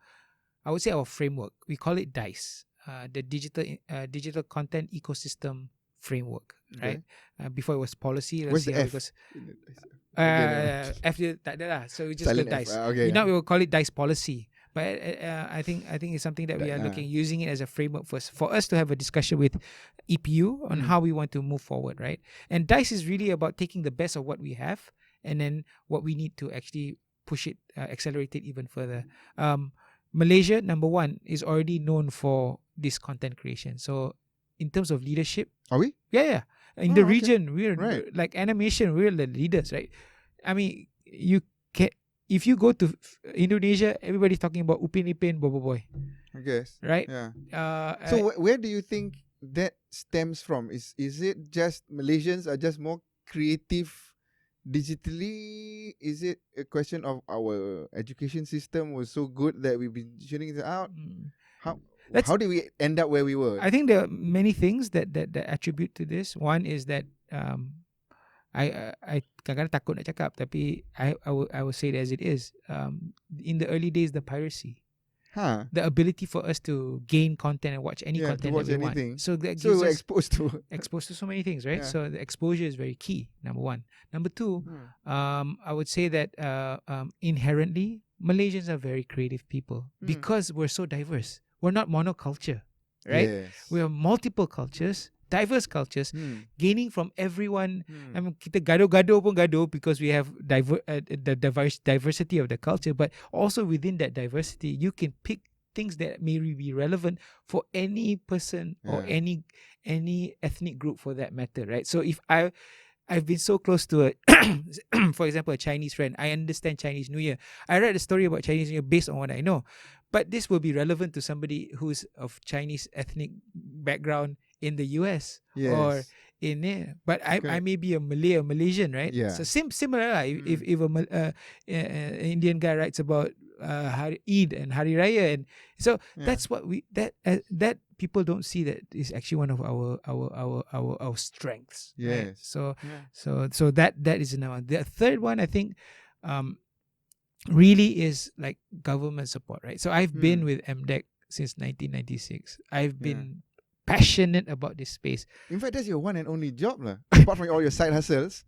framework. We call it DICE, the digital content ecosystem framework, right? Before it was policy. What's the F? F tak ada lah. So we just call it DICE. Okay. Now we will call it DICE policy. But I think it's something that we are using it as a framework for us to have a discussion with EPU on how we want to move forward, right? And DICE is really about taking the best of what we have and then what we need to actually push it, accelerate it even further. Malaysia, number one, is already known for this content creation. So in terms of leadership, are we? Yeah. In the region, we're like animation, we're the leaders, right? I mean, if you go to Indonesia, everybody's talking about Upin Ipin, Bobo Boy. I guess. Right? Yeah. So where do you think that stems from? Is it just Malaysians are just more creative digitally? Is it a question of our education system was so good that we've been shooting it out? How did we end up where we were? I think there are many things that attribute to this. One is that I kadang-kadang takut nak cakap, tapi I will say it as it is. In the early days, the piracy, the ability for us to gain content and watch any content that we want. So that gives us exposed to so many things, right? Yeah. So the exposure is very key. Number one. Number two, I would say that inherently Malaysians are very creative people because we're so diverse. We're not monoculture, right? Yes. We have multiple cultures. Diverse cultures, gaining from everyone. I mean, kita gaduh-gaduh pun gaduh because we have the diversity of the culture, but also within that diversity, you can pick things that may be relevant for any person or any ethnic group for that matter, right? So if I've been so close to for example, a Chinese friend, I understand Chinese New Year. I read a story about Chinese New Year based on what I know, but this will be relevant to somebody who's of Chinese ethnic background in the US or in there, but I may be a Malay or Malaysian, right? Yeah. So similar. If an Indian guy writes about Eid and Hari Raya, and so that's what that people don't see that is actually one of our strengths. Yes. Right? So that is another one. The third one, I think, really is like government support, right? So I've been with MDEC since 1996. I've been passionate about this space. In fact, that's your one and only job, lah. Apart from all your side hustles.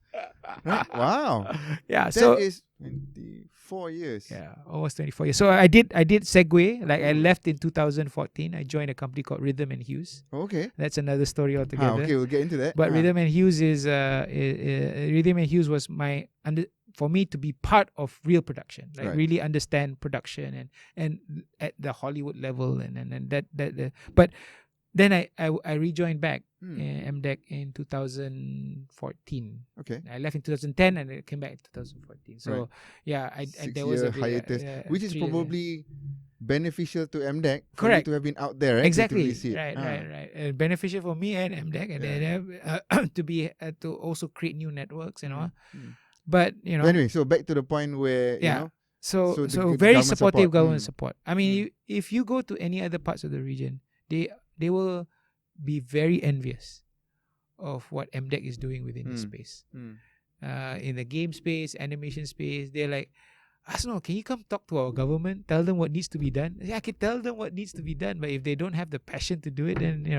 Right? Wow. Yeah. That is 24 years. Yeah, almost 24 years. So I did segue. Like I left in 2014. I joined a company called Rhythm and Hues. Okay. That's another story altogether. Okay, we'll get into that. But Rhythm and Hues is Rhythm and Hues was for me to be part of real production, like really understand production and at the Hollywood level and that but then I rejoined back MDEC in 2014. Okay. I left in 2010 and I came back in 2014. So there was a hiatus, which is probably beneficial to MDEC for correct you to have been out there, right? Exactly. Right. Beneficial for me and MDEC and then to be to also create new networks and all. But But anyway, so back to the point where you know. So very supportive government support. I mean, if you go to any other parts of the region, they will be very envious of what MDEC is doing within this space. In the game space, animation space, they're like, Hasnul, can you come talk to our government? Tell them what needs to be done. I can tell them what needs to be done, but if they don't have the passion to do it, then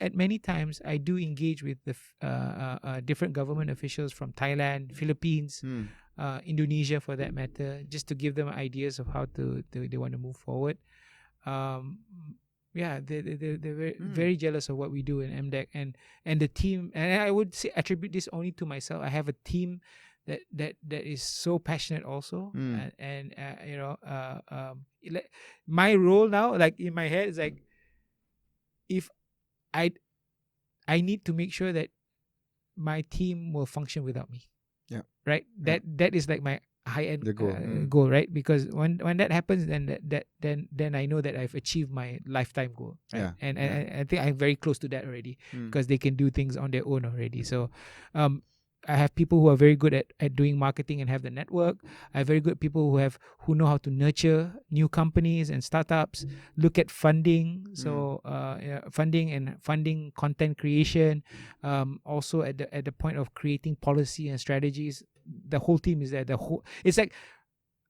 at many times I do engage with the different government officials from Thailand, Philippines, Indonesia for that matter, just to give them ideas of how they want to move forward. They're very jealous of what we do in MDEC and the team, and I would say attribute this only to myself. I have a team that is so passionate also, and my role now, like in my head, is like if I need to make sure that my team will function without me. Yeah. Right. That is like my high end The goal. goal, right? Because when that happens, then I know that I've achieved my lifetime goal, right? Yeah, And yeah. I think I'm very close to that already Mm. because they can do things on their own already. So, I have people who are very good at doing marketing and have the network. I have very good people who know how to nurture new companies and startups, look at funding, so funding content creation, also at the point of creating policy and strategies. The whole team is there. It's like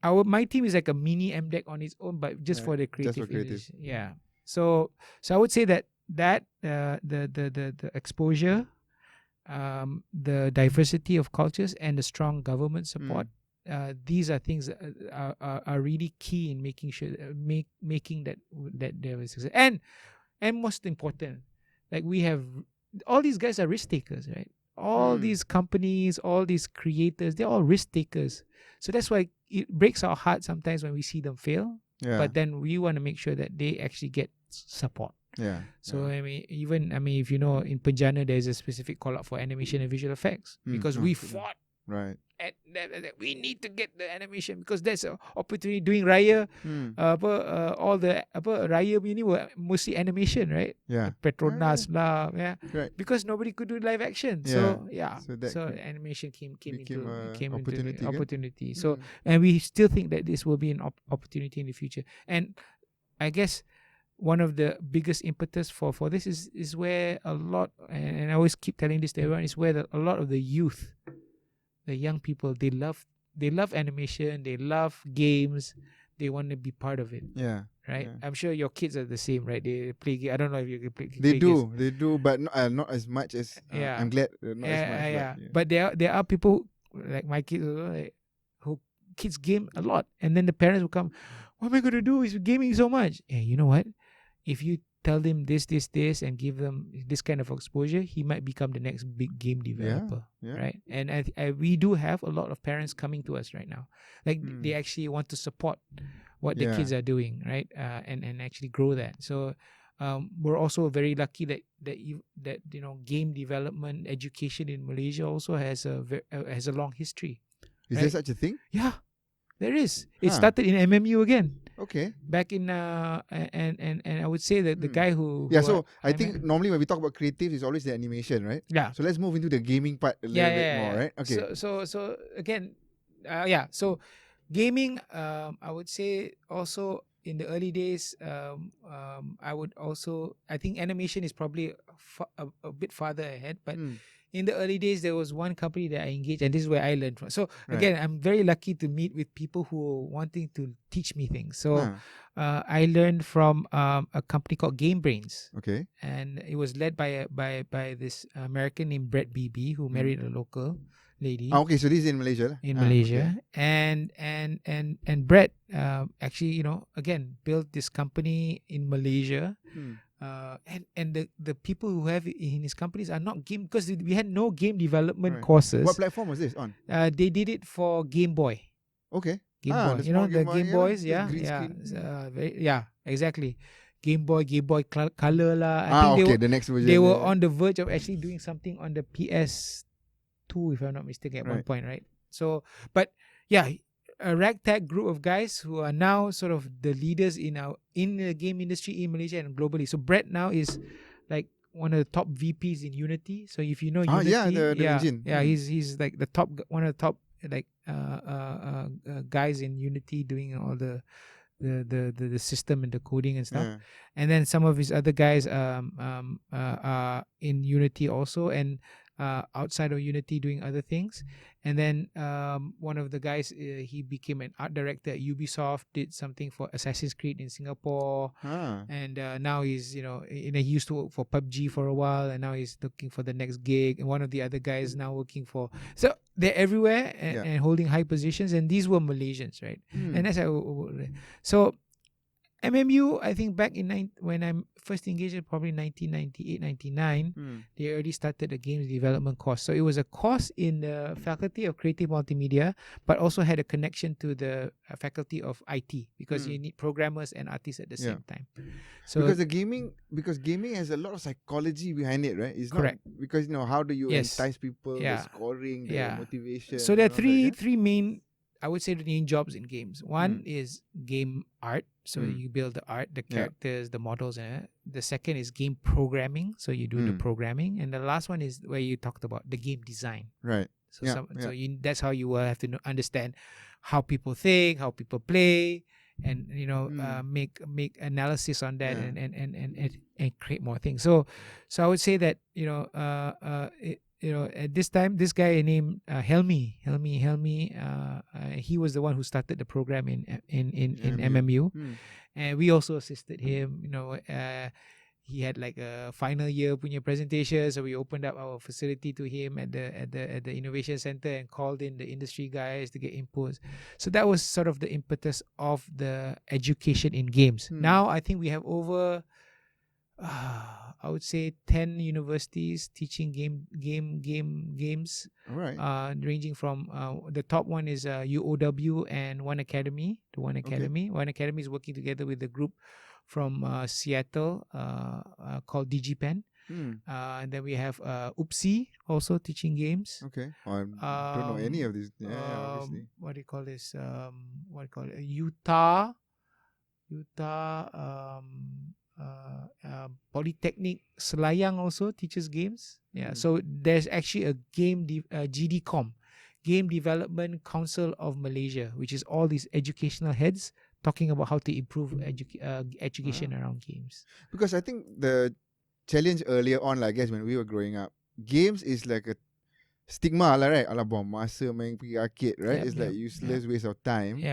my team is like a mini MDEC on its own, but just for the creative industry. Yeah. So I would say that the exposure, the diversity of cultures, and the strong government support. These are things that are really key in making sure making that there is success. And most important, like we have all these guys are risk takers, right? All these companies, all these creators, they're all risk takers. So that's why it breaks our heart sometimes when we see them fail. Yeah. But then we want to make sure that they actually get support. Yeah. So I mean, if you know, in Penjana there's a specific call out for animation and visual effects because we fought right at that we need to get the animation because that's an opportunity doing Raya. All the Raya ini were mostly animation, right? Yeah. Petronas lah, yeah. Right. Because nobody could do live action. Yeah. So animation came became into opportunity. Opportunity. So and we still think that this will be an opportunity in the future. And I guess one of the biggest impetus for this is where a lot, and I always keep telling this to everyone, is where a lot of the youth, the young people, they love animation, they love games, they want to be part of it. Yeah. Right. Yeah. I'm sure your kids are the same, right? They play. I don't know if you can play. They do, but not as much as. I'm glad not as much. Yeah. But there are people like my kids who kids game a lot, and then the parents will come. What am I going to do? He's gaming so much. And you know what? If you tell them this, and give them this kind of exposure, he might become the next big game developer, right? And we do have a lot of parents coming to us right now. Like they actually want to support what the kids are doing, right? And actually grow that. So we're also very lucky that game development education in Malaysia also has a long history. Is there such a thing? Yeah. There is. It started in MMU again. Okay. Back in and I would say that the guy who so I think normally when we talk about creative, it's always the animation, right? Yeah. So let's move into the gaming part a little bit more, right? Okay. So again, So gaming, I would say also in the early days, I think animation is probably a bit farther ahead, but. In the early days, there was one company that I engaged, and this is where I learned from. So again, I'm very lucky to meet with people who are wanting to teach me things. So I learned from a company called Game Brains. Okay. And it was led by this American named Brett BB, who married a local lady. Okay, so this is in Malaysia. In Malaysia, okay. and Brett actually again built this company in Malaysia. And the people who have it in his companies are not game, because we had no game development courses. What platform was this on? They did it for Game Boy. Okay. Game Boy. The Game Boys, exactly. Game Boy Color lah. I think the next version. They were on the verge of actually doing something on the PS2, if I'm not mistaken, at one point, right? So, but yeah, a ragtag group of guys who are now sort of the leaders in the game industry in Malaysia and globally. So Brett now is like one of the top VPs in Unity. So if you know Unity, the engine. He's like one of the top like guys in Unity doing all the system and the coding and stuff. And then some of his other guys are in Unity also, and outside of Unity doing other things. And then one of the guys, he became an art director at Ubisoft, did something for Assassin's Creed in Singapore. And now he's, he used to work for PUBG for a while, and now he's looking for the next gig. And one of the other guys now working for... So they're everywhere and holding high positions. And these were Malaysians, right? And that's how... So MMU, I think back in when I first engaged in probably 1998, 99, they already started a games development course. So it was a course in the Faculty of Creative Multimedia, but also had a connection to the Faculty of IT, because you need programmers and artists at the same time. So because gaming has a lot of psychology behind it, right? It's correct. Not because how do you entice people, the scoring, the motivation. So there are three main I would say the main jobs in games. One is game art, so you build the art, the characters, the models. The second is game programming, so you do the programming, and the last one is where you talked about the game design. Right. So that's how you will have to understand how people think, how people play, and make analysis on that, and create more things. So I would say that at this time, this guy named Helmi, he was the one who started the program in MMU, and we also assisted him. He had like a final year punya presentation, so we opened up our facility to him at the innovation center and called in the industry guys to get inputs. So that was sort of the impetus of the education in games. Now I think we have over I would say 10 universities teaching games. All right. Ranging from the top one is UOW and One Academy. The One Academy. Okay. One Academy is working together with a group from Seattle called DigiPen. And then we have Oopsie also teaching games. Okay. I don't know any of these. Yeah, obviously. What do you call this? Utah. Polytechnic Selayang also teaches games. Yeah. So there's actually a GDCOM, Game Development Council of Malaysia, which is all these educational heads talking about how to improve education around games. Because I think the challenge earlier on, I guess when we were growing up, games is like a stigma lah, right? Alah, buang masa main pergi arcade, right? It's like useless waste of time.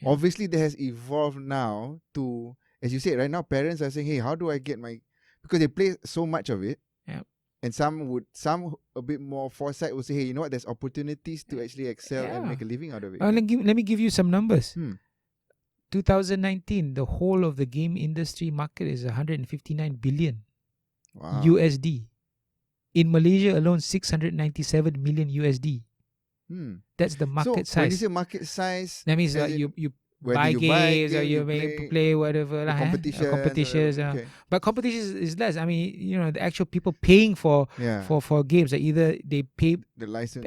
Obviously, that has evolved now to, as you said, right now parents are saying, hey, how do I get because they play so much of it. And some a bit more foresight would say, hey, you know what? There's opportunities to actually excel and make a living out of it. Let me give you some numbers. 2019, the whole of the game industry market is 159 billion USD. In Malaysia alone, 697 million USD. That's the market size. When you say market size, that means you buy games or you play whatever competitions. But competitions is less. I mean, the actual people paying for games are either they pay the license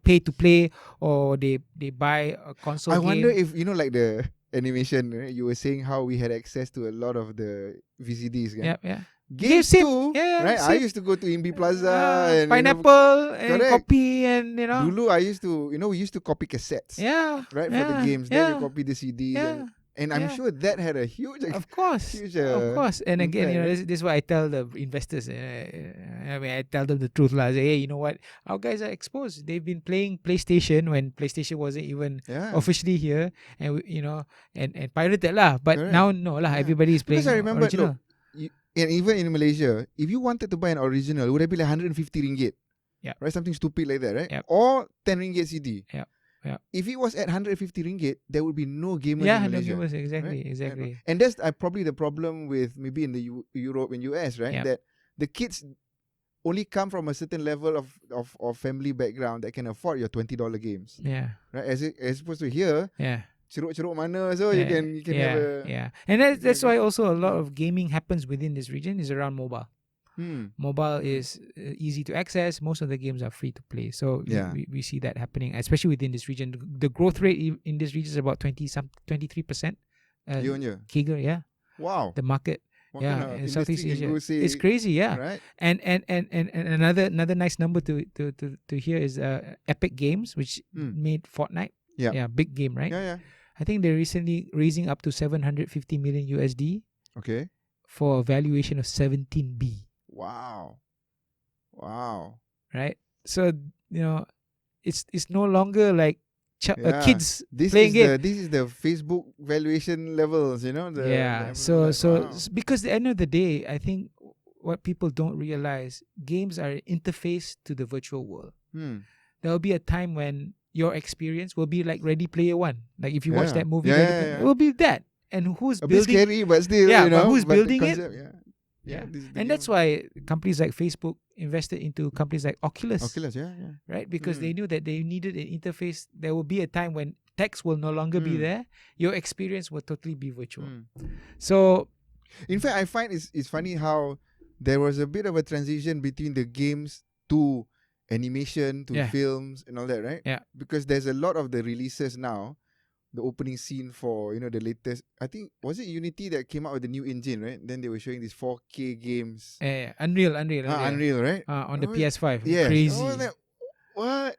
pay to play, or they buy a console. I wonder if like the animation, right? You were saying how we had access to a lot of the VCDs. Games too, right? I used to go to Imbi Plaza and Pineapple and copy, and Dulu I used to, we used to copy cassettes. Right, for the games. Then you copy the CDs. And I'm sure that had a huge, of course. And again, this is what I tell the investors. I tell them the truth, lah. I say, hey, you know what? Our guys are exposed. They've been playing PlayStation when PlayStation wasn't even officially here, and and pirated lah. But now no lah. Everybody is playing. Because I remember, original. And even in Malaysia, if you wanted to buy an original, it would have been like 150 ringgit. Right? Something stupid like that, right? Or 10 ringgit CD. If it was at 150 ringgit, there would be no gamers in Malaysia. No gamers, exactly. And that's probably the problem with maybe in the Europe and US, right? That the kids only come from a certain level of family background that can afford your $20 games. Right? As opposed to here, ceruk-ceruk mana, so you can have a... And that's why also a lot of gaming happens within this region is around mobile. Mobile is easy to access. Most of the games are free to play. So we see that happening, especially within this region. The growth rate in this region is about 23%. Year-on-year? CAGR, Wow. The market. In Southeast Asia. It's crazy, Right? And another nice number to hear is Epic Games, which made Fortnite. Big game, right? I think they're recently raising up to 750 million USD. Okay. For a valuation of 17B. Wow. Right? So, it's no longer like kids playing games. This is the Facebook valuation levels, So because at the end of the day, I think what people don't realize, games are an interface to the virtual world. There will be a time when your experience will be like Ready Player One. Like if you watch that movie, it will be that. And who's a building? Bit scary, but still, but who's building concept, it? And that's why companies like Facebook invested into companies like Oculus. Right? Because they knew that they needed an interface. There will be a time when text will no longer be there. Your experience will totally be virtual. So, in fact, I find it's funny how there was a bit of a transition between the games to animation to Yeah. films and all that, right? Yeah. Because there's a lot of the releases now. The opening scene for the latest, I think, was it Unity that came out with the new engine, right? Then they were showing these 4K games. Unreal. Unreal, right? On the PS5. Yes. Crazy. What?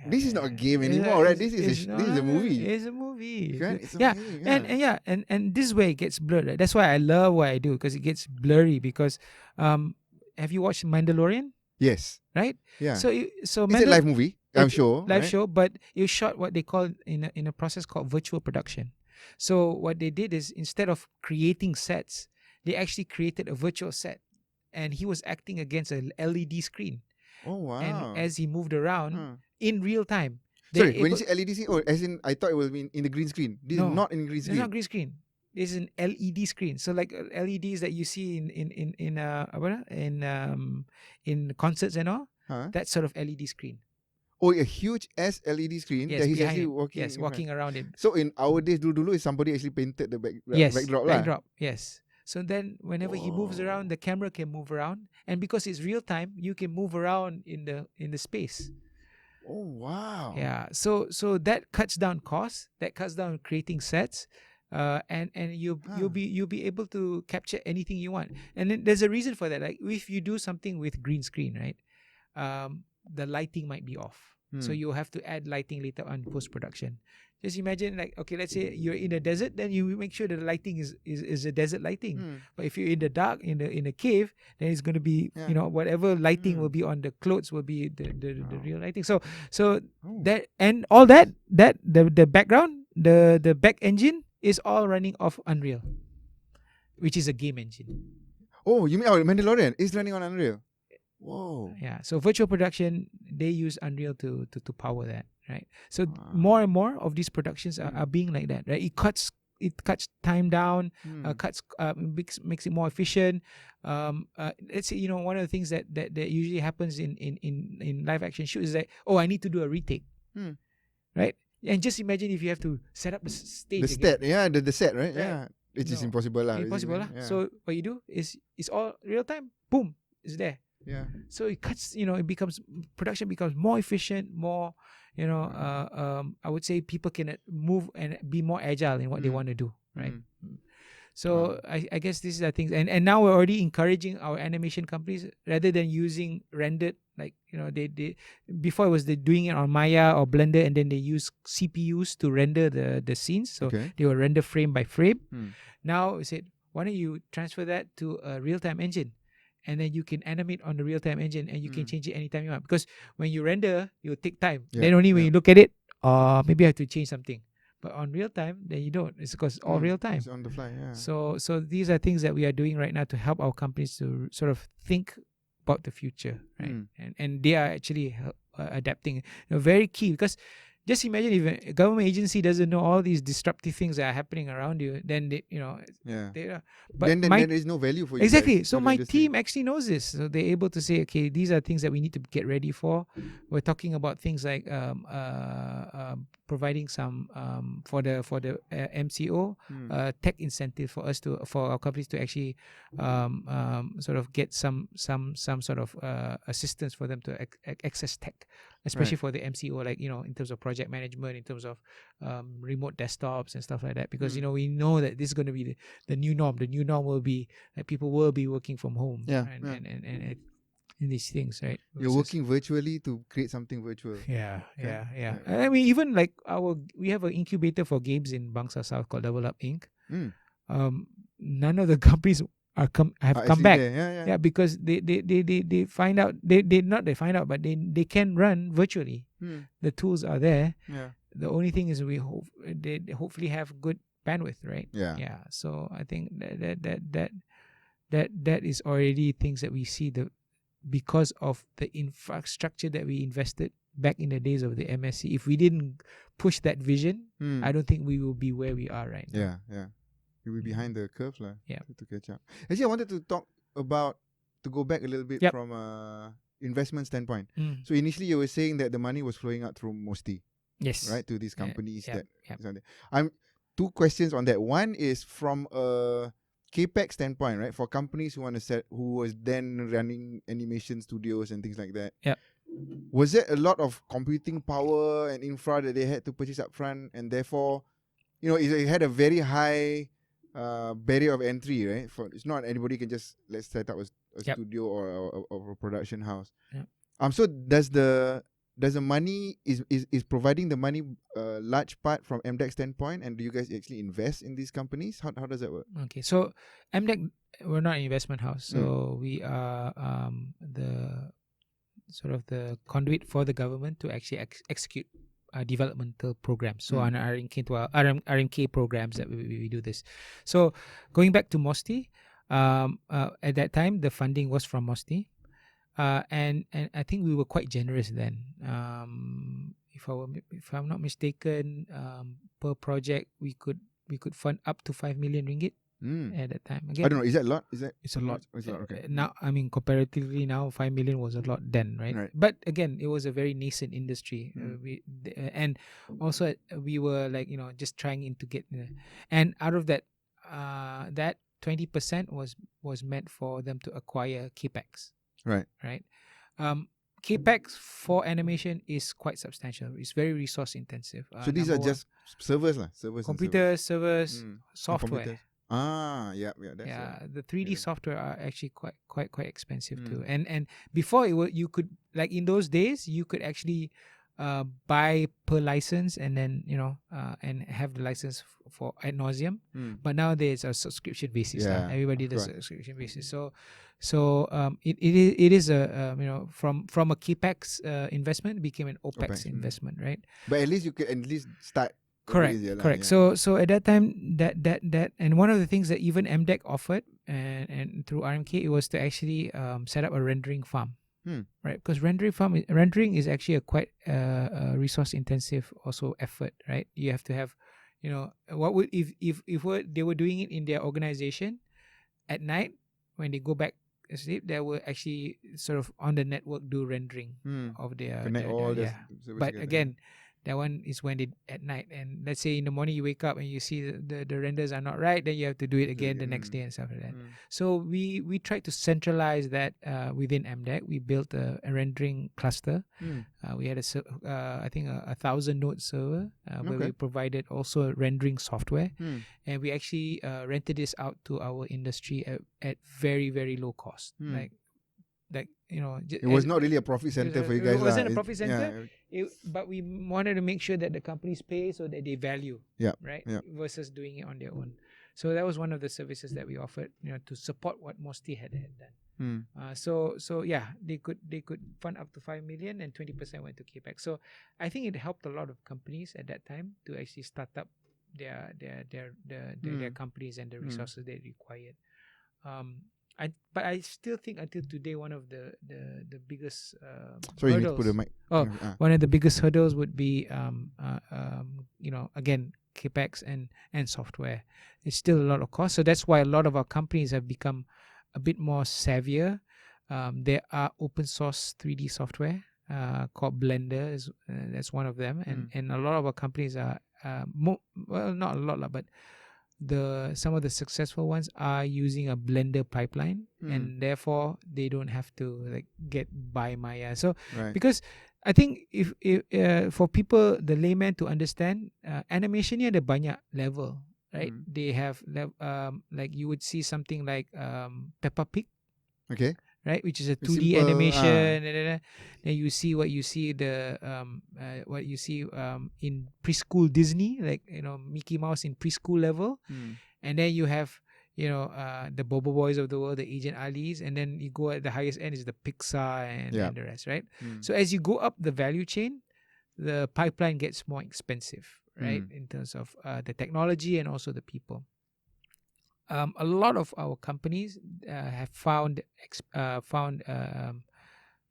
This is not a game anymore, right? This is a movie. It's a movie. Right? It's Yeah, amazing. and this is where it gets blurred. Right? That's why I love what I do, because it gets blurry. Because, have you watched Mandalorian? Yes. Right. Yeah. So it's a live movie, I'm sure. Live right? show, but it shot what they call in a process called virtual production. So what they did is, instead of creating sets, they actually created a virtual set, and he was acting against an LED screen. Oh wow! And as he moved around in real time. Sorry, when you say LED screen, as in, I thought it was in the green screen. This is not in green screen. It's not green screen. It's an LED screen. So like LEDs that you see in concerts and all. That sort of LED screen. Oh, a huge LED screen that he's actually walking. Yes, walking around in. So in our days, dulu is somebody actually painted the backdrop. Backdrop. Yes. So then, whenever he moves around, the camera can move around, and because it's real time, you can move around in the space. Oh wow! Yeah. So that cuts down costs. That cuts down creating sets. And you'll be able to capture anything you want. And then there's a reason for that. Like if you do something with green screen, right? The lighting might be off. So you'll have to add lighting later on post production. Just imagine, like, okay, let's say you're in a desert, then you make sure that the lighting is a desert lighting. But if you're in the dark, in a cave, then it's going to be whatever lighting will be on the clothes will be the real lighting. So that, and all that the background, the back engine is all running off Unreal, which is a game engine. Oh, you mean Mandalorian is running on Unreal? Whoa. Yeah. So virtual production, they use Unreal to power that, right? So more and more of these productions are being like that, right? It cuts time down, makes it more efficient. Let's say, one of the things that usually happens in live action shoots is like, oh, I need to do a retake, right? And just imagine if you have to set up the stage. The set, the set, right? Right. Yeah, it's just impossible, Impossible, Yeah. So what you do is it's all real time. Boom, it's there. Yeah. So it cuts. Production becomes more efficient, more. I would say people can move and be more agile in what they want to do, right? So I guess this is the thing, and now we're already encouraging our animation companies, rather than using rendered, like they before it was they doing it on Maya or Blender, and then they use CPUs to render the scenes, so they will render frame by frame. Now we said, why don't you transfer that to a real-time engine, and then you can animate on the real-time engine, and you can change it anytime you want, because when you render, it will take time. Then only when you look at it, maybe I have to change something. But on real time, then you don't. It's because all real time. It's on the fly, yeah. So these are things that we are doing right now to help our companies to sort of think about the future, right? And they are actually adapting. Very key, because just imagine if a government agency doesn't know all these disruptive things that are happening around you, then they, but then there is no value for you. Exactly. So my team actually knows this, so they're able to say, okay, these are things that we need to get ready for. We're talking about things like providing some for the MCO tech incentive for our companies to actually sort of get some sort of assistance for them to access tech, especially for the MCO, like in terms of project management, in terms of remote desktops and stuff like that, because we know that this is going to be the new norm. The new norm will be that people will be working from home, and these things, right? You're working virtually to create something virtual. Yeah. I mean, even like we have an incubator for games in Bangsa South called Double Up Inc. None of the companies have come back. Yeah, because they find out but they can run virtually. The tools are there. Yeah. The only thing is they hopefully have good bandwidth, right? Yeah. So I think that is already things that we see because of the infrastructure that we invested back in the days of the MSC. If we didn't push that vision, I don't think we will be where we are right now. Yeah. We'll be behind the curve to catch up. Actually, I wanted to talk about, to go back a little bit from investment standpoint. So initially you were saying that the money was flowing out through Mosti. Yes. Right, to these companies I'm two questions on that. One is from a CapEx standpoint, right? For companies who want to who was then running animation studios and things like that. Yeah. was there a lot of computing power and infra that they had to purchase up front, and therefore, it had a very high barrier of entry, right? For it's not anybody can just let's set up a Yep. studio or a production house. Yep. So does the money is providing the money large part from MDEC standpoint, and do you guys actually invest in these companies? How does that work? Okay, so MDEC, we're not an investment house, so we are the sort of the conduit for the government to actually execute developmental programs. So on RMK programs that we do this. So going back to MOSTI, at that time the funding was from MOSTI, and I think we were quite generous then. If I'm not mistaken, per project we could fund up to 5 million ringgit. At that time. Again, I don't know. Is that a lot? It's a lot. It's a lot. Okay. Now, I mean, comparatively now, 5 million was a lot then, right? But again, it was a very nascent industry. And also we were like, just trying to get, and out of that, that 20% was meant for them to acquire capex. Right. Capex for animation is quite substantial. It's very resource intensive. So these are just servers, computers, servers, software. Yeah. The 3D software are actually quite expensive too. And before you could, like in those days, you could actually buy per license and then and have the license for ad nauseum. But nowadays a subscription basis. Everybody does a subscription basis. So it is a from a capex investment became an OPEX investment, right? But at least you can start. Correct. So at that time, that and one of the things that even MDEC offered and through RMK, it was to actually set up a rendering farm, right? Because rendering is actually a quite resource intensive also effort, right? You have to have, what would if they were doing it in their organization at night when they go back asleep, they will actually sort of on the network do rendering of their But again, that one is when they at night, and let's say in the morning you wake up and you see the renders are not right, then you have to do it again the next day and stuff like that. So we tried to centralize that within MDEC. We built a rendering cluster. We had I think a 1,000 node server where we provided also rendering software, and we actually rented this out to our industry at very, very low cost. Like it was not really a profit center for you guys. It wasn't a profit center, but we wanted to make sure that the companies pay so that they value, versus doing it on their own. So that was one of the services that we offered, to support what MOSTI had done. So they could fund up to 5 million and 20% went to capex. So I think it helped a lot of companies at that time to actually start up their companies and the resources they required. But I still think until today one of the biggest sorry, hurdles, you need to put the mic. One of the biggest hurdles would be again capex and software. It's still a lot of cost, so that's why a lot of our companies have become a bit more savvier. There are open source 3D software called Blender, that's one of them, and a lot of our companies are not a lot but some of the successful ones are using a Blender pipeline, and therefore they don't have to like get by Maya. So because I think if for people, the layman to understand, animation ni ada banyak level, right? They have like you would see something like Peppa Pig, right, which is a 2D simple, animation. Then you see what you see in preschool Disney, like Mickey Mouse in preschool level, and then you have the Bobo Boys of the world, the Agent Alis, and then you go at the highest end is the Pixar and the rest, right? So as you go up the value chain, the pipeline gets more expensive, right, in terms of the technology and also the people. A lot of our companies have found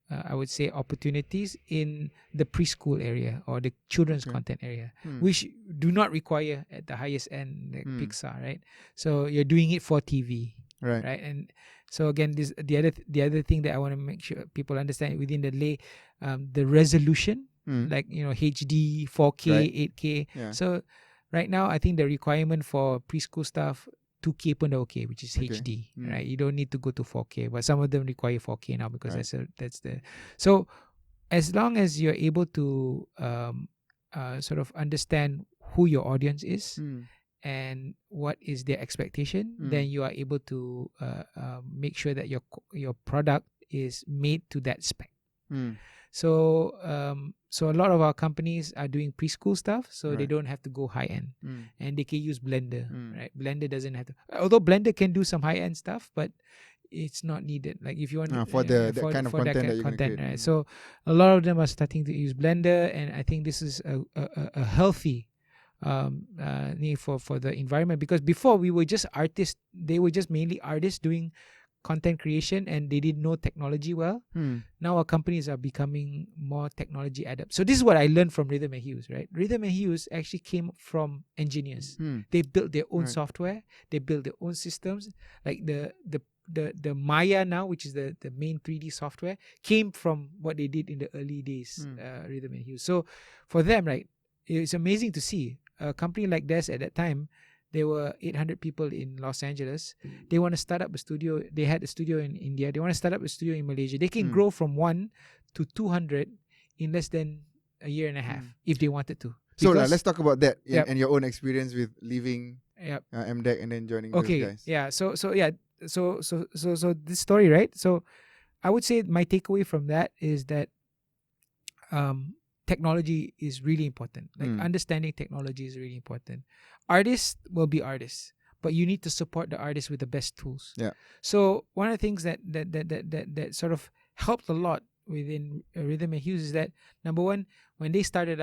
I would say opportunities in the preschool area or the children's content area, which do not require at the highest end like Pixar, right? So you're doing it for TV, right? And so again, this the other thing that I want to make sure people understand within the resolution, like HD, 4K, 8K. So right now, I think the requirement for preschool stuff, 2K pun dah okay, which is HD, right? You don't need to go to 4K, but some of them require 4K now because that's the. So as long as you're able to sort of understand who your audience is and what is their expectation, then you are able to make sure that your product is made to that spec. So so a lot of our companies are doing preschool stuff, so they don't have to go high end, and they can use Blender, right? Blender doesn't have to, although Blender can do some high end stuff, but it's not needed. Like if you want for that kind of for content that that you're gonna content, create. right? So a lot of them are starting to use Blender, and I think this is a healthy need for the environment, because before we were just artists. They were just mainly artists doing content creation, and they didn't know technology well. Now our companies are becoming more technology adept. So this is what I learned from Rhythm and Hues, right? Rhythm and Hues actually came from engineers. They built their own software, they built their own systems. Like the Maya now, which is the main 3D software, came from what they did in the early days, Rhythm and Hues. So for them, right, it's amazing to see a company like this at that time. There were 800 people in Los Angeles. They want to start up a studio. They had a studio in India. They want to start up a studio in Malaysia. They can grow from 1 to 200 in less than a year and a half if they wanted to. So let's talk about that and your own experience with leaving MDEC and then joining those guys. Yeah. So this story, right? So I would say my takeaway from that is that technology is really important. Like understanding technology is really important. Artists will be artists, but you need to support the artists with the best tools. Yeah. So one of the things that sort of helped a lot within Rhythm and Hues is that, number one, when they started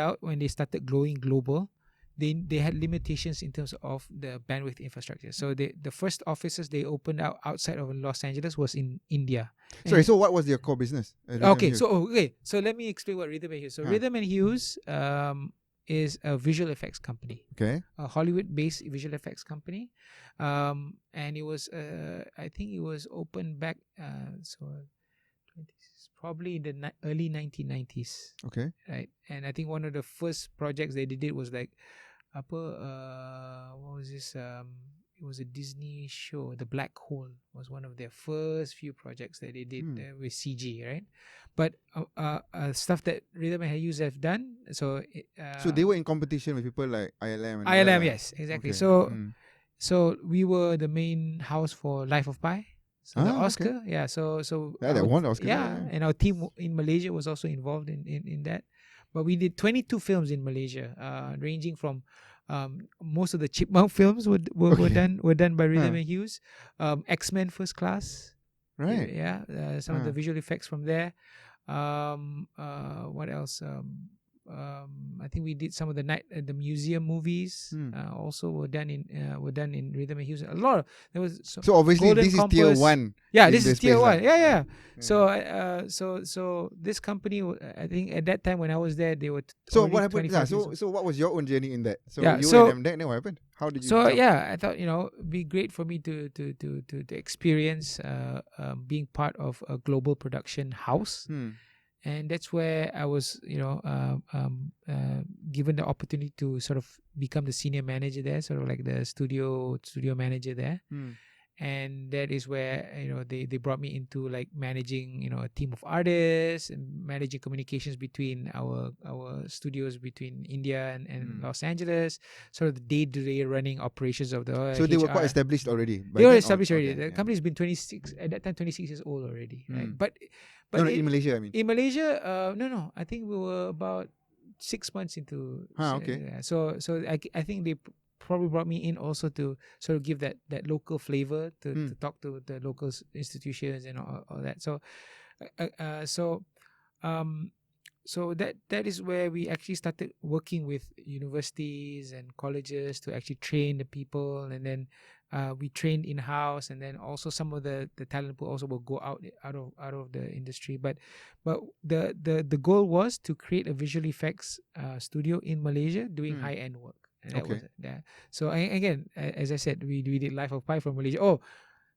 going global, they had limitations in terms of the bandwidth infrastructure. So the first offices they opened outside of Los Angeles was in India. Sorry, so what was your core business? So let me explain what Rhythm and Hues. So Rhythm and Hues is a visual effects company. Okay. A Hollywood-based visual effects company. And it was I think it was opened back probably in the early 1990s. Okay. Right. And I think one of the first projects they did was like what was this? It was a Disney show. The Black Hole was one of their first few projects that they did with CG, right? But stuff that Rhythm and Hues have done. So they were in competition with people like ILM. ILM, yes, exactly. Okay. So we were the main house for Life of Pi. So the Oscar, okay. So that won the Oscar. And our team in Malaysia was also involved in that. But we did 22 films in Malaysia, ranging from most of the Chipmunk films were done by Rhythm and Hues. X-Men First Class, right? Yeah, some of the visual effects from there. What else? I think we did some of the museum movies. Also were done in Rhythm and Hues. A lot of there was. So obviously Golden this Compass. Is tier 1. Yeah, this is tier 1. Yeah. So this company, I think at that time when I was there, they were. So what happened? So what was your own journey in that? So you and them, then what happened? How did you? So I thought it'd be great for me to experience being part of a global production house. And that's where I was, given the opportunity to sort of become the senior manager there, sort of like the studio manager there. And that is where they brought me into like managing a team of artists and managing communications between our studios between India and Los Angeles, sort of the day-to-day running operations of the so HR. They were quite established already. They were established already. The company's been 26 at that time, 26 years old already, right? But in Malaysia, I mean. In Malaysia, no. I think we were about 6 months into. Okay. So I think they probably brought me in also to sort of give that local flavor to talk to the local institutions and all that. So that is where we actually started working with universities and colleges to actually train the people, and then we trained in house, and then also some of the talent pool also will go out of the industry. But the goal was to create a visual effects studio in Malaysia doing high end work. And that was that. So again, as I said, we did Life of Pi from Malaysia.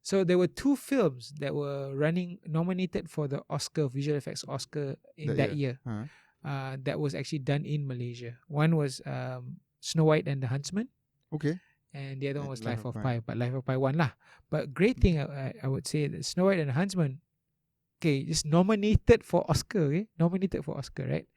So there were 2 films that were nominated for the Oscar visual effects Oscar in that year. That was actually done in Malaysia. One was Snow White and the Huntsman. Okay. And the other one was Life of Pi, but Life of Pi won lah. But great thing I would say that Snow White and the Huntsman just nominated for Oscar. Okay, nominated for Oscar, right?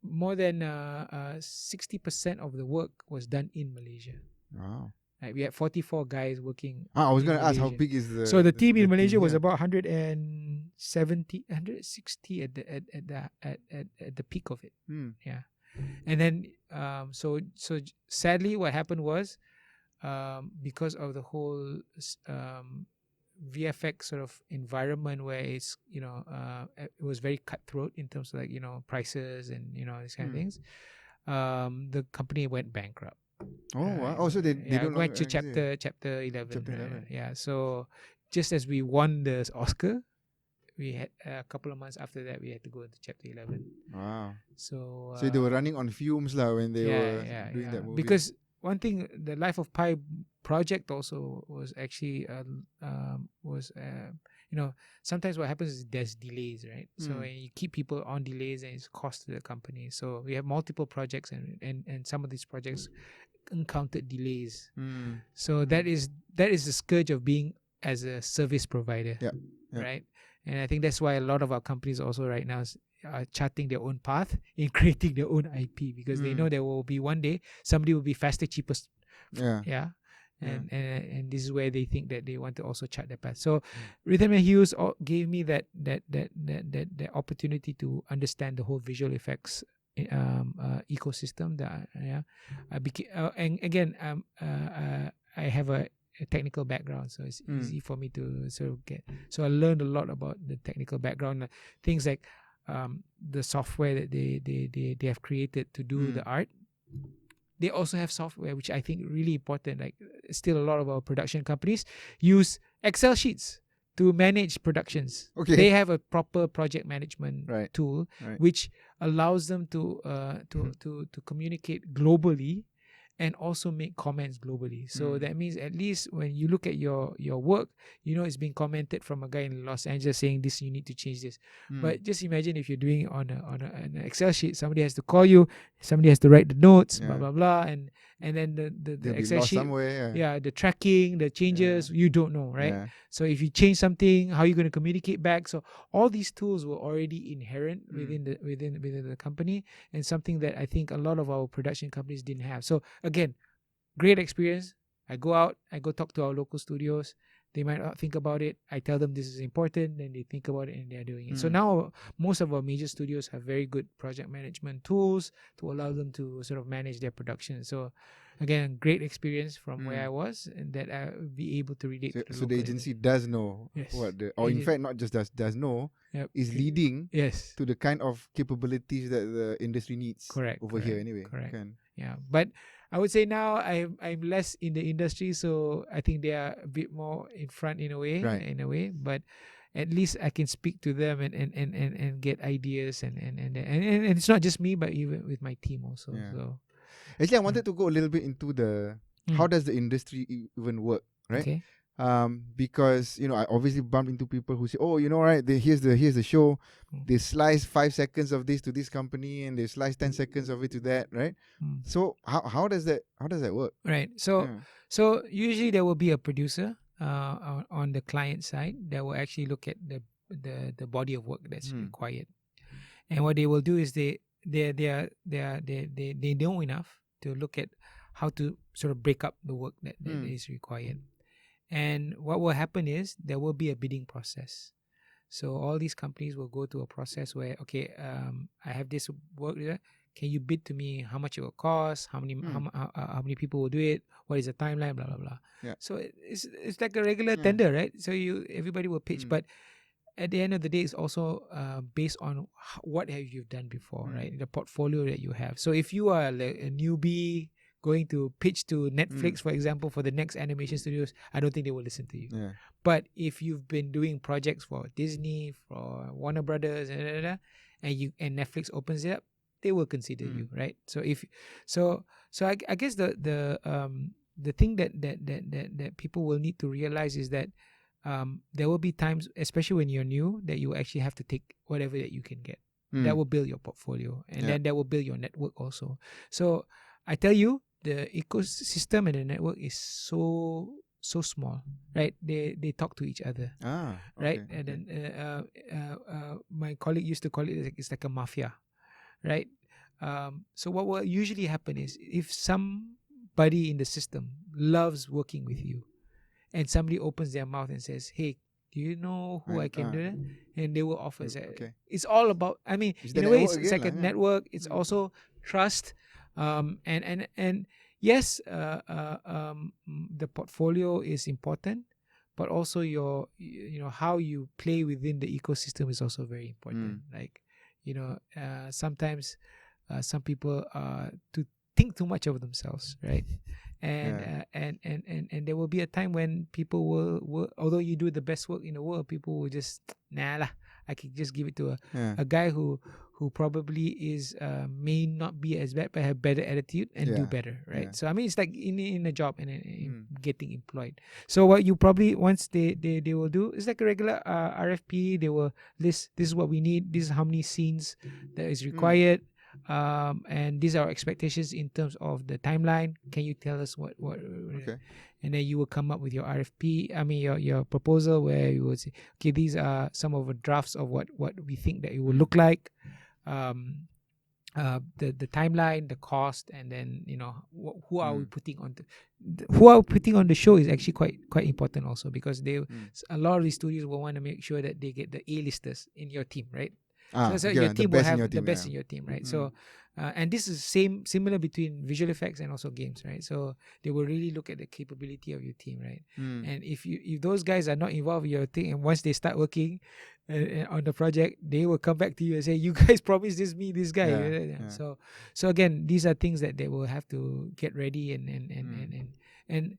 More than 60% of the work was done in Malaysia. Wow. Right, we had 44 guys working. I was in going to ask how Malaysia. big is the So the team in Malaysia was yeah. about 170, 160 at the peak of it. Yeah, and then so sadly, what happened was because of the whole VFX sort of environment where it's it was very cutthroat in terms of prices and these kind of things. The company went bankrupt. Oh wow! Oh, so they don't went to exist. chapter 11. Chapter 11. Yeah, so just as we won the Oscar, we had a couple of months after that we had to go to chapter 11. Wow. So they were running on fumes lah when they were doing that movie. Because one thing, the Life of Pi project also was actually sometimes what happens is there's delays, right? So when you keep people on delays, and it's cost to the company. So we have multiple projects, and some of these projects encountered delays. So that is the scourge of being as a service provider. Yeah. Right? And I think that's why a lot of our companies also right now are charting their own path in creating their own IP, because they know there will be one day somebody will be faster, cheaper. And this is where they think that they want to also chart their path. So Rhythm and Hues gave me that opportunity to understand the whole visual effects ecosystem. I became and again I have a technical background, so it's easy for me to sort of get. So I learned a lot about the technical background, things like the software that they have created to do the art. They also have software which I think really important. Like still a lot of our production companies use Excel sheets to manage productions. Okay. They have a proper project management tool which allows them to communicate globally and also make comments globally. So that means at least when you look at your work, it's being commented from a guy in Los Angeles saying this, you need to change this. But just imagine if you're doing it on an Excel sheet, somebody has to call you, somebody has to write the notes, blah blah blah, and then the Excel sheet, the tracking, the changes, you don't know, right? So if you change something, how are you going to communicate back? So all these tools were already inherent within the company, and something that I think a lot of our production companies didn't have. So again, great experience. I go out, I go talk to our local studios. They might not think about it. I tell them this is important, then they think about it and they're doing it. So now most of our major studios have very good project management tools to allow them to sort of manage their production. So again, great experience from where I was, and that I will be able to relate. So the agency does know in fact not just does know, is leading to the kind of capabilities that the industry needs here anyway. Correct. Yeah, but I would say now I'm less in the industry, so I think they are a bit more in front in a way. But at least I can speak to them and get ideas and it's not just me, but even with my team also. So actually, I wanted to go a little bit into the how does the industry even work, right? Okay. Because I obviously bump into people who say, "Oh, right, here's the show. They slice 5 seconds of this to this company, and they slice 10 seconds of it to that, right?" So how does that work? Right. So usually there will be a producer on the client side that will actually look at the body of work that's required, and what they will do is they know enough to look at how to sort of break up the work that is required. And what will happen is there will be a bidding process. So all these companies will go to a process where, okay, I have this work there. Can you bid to me how much it will cost? How many people will do it? What is the timeline? Blah blah blah. Yeah. So it's like a regular tender, right? So everybody will pitch, but at the end of the day, it's also based on what have you done before, right? The portfolio that you have. So if you are like a newbie going to pitch to Netflix, for example, for the next animation studios, I don't think they will listen to you. Yeah. But if you've been doing projects for Disney, for Warner Brothers, and Netflix opens it up, they will consider you, right? So I guess the thing that people will need to realize is that there will be times, especially when you're new, that you actually have to take whatever that you can get. That will build your portfolio, and then that will build your network also. So I tell you, the ecosystem and the network is so so small, right? They talk to each other, right? Okay. And then my colleague used to call it, it's like a mafia, right? So what will usually happen is, if somebody in the system loves working with you, and somebody opens their mouth and says, "Hey, do you know who I can do that?" And they will offer. Okay. It's all about. I mean, It's in the a way, network it's again like a lah, yeah. network. It's also trust, and yes, the portfolio is important, but also how you play within the ecosystem is also very important. Like, sometimes some people to think too much of themselves, right? And there will be a time when people will, although you do the best work in the world, people will just, nah lah, I can just give it to a guy who probably is may not be as bad but have better attitude and do better, right? So I mean, it's like in a job and in getting employed. So what you probably, once they will do, is like a regular RFP. They will list, this is what we need, this is how many scenes that is required, and these are our expectations in terms of the timeline. Can you tell us what Okay. and then you will come up with your RFP, I mean your proposal, where you will say, okay, these are some of the drafts of what we think that it will look like, the timeline, the cost, and then who are we putting on the show is actually quite important also, because a lot of these studios will want to make sure that they get the A-listers in your team, right? So your team will have the best in your team, right? So and this is similar between visual effects and also games, right? So they will really look at the capability of your team, right? And if those guys are not involved in your thing, and once they start working on the project, they will come back to you and say, you guys promised this guy. So again, these are things that they will have to get ready, and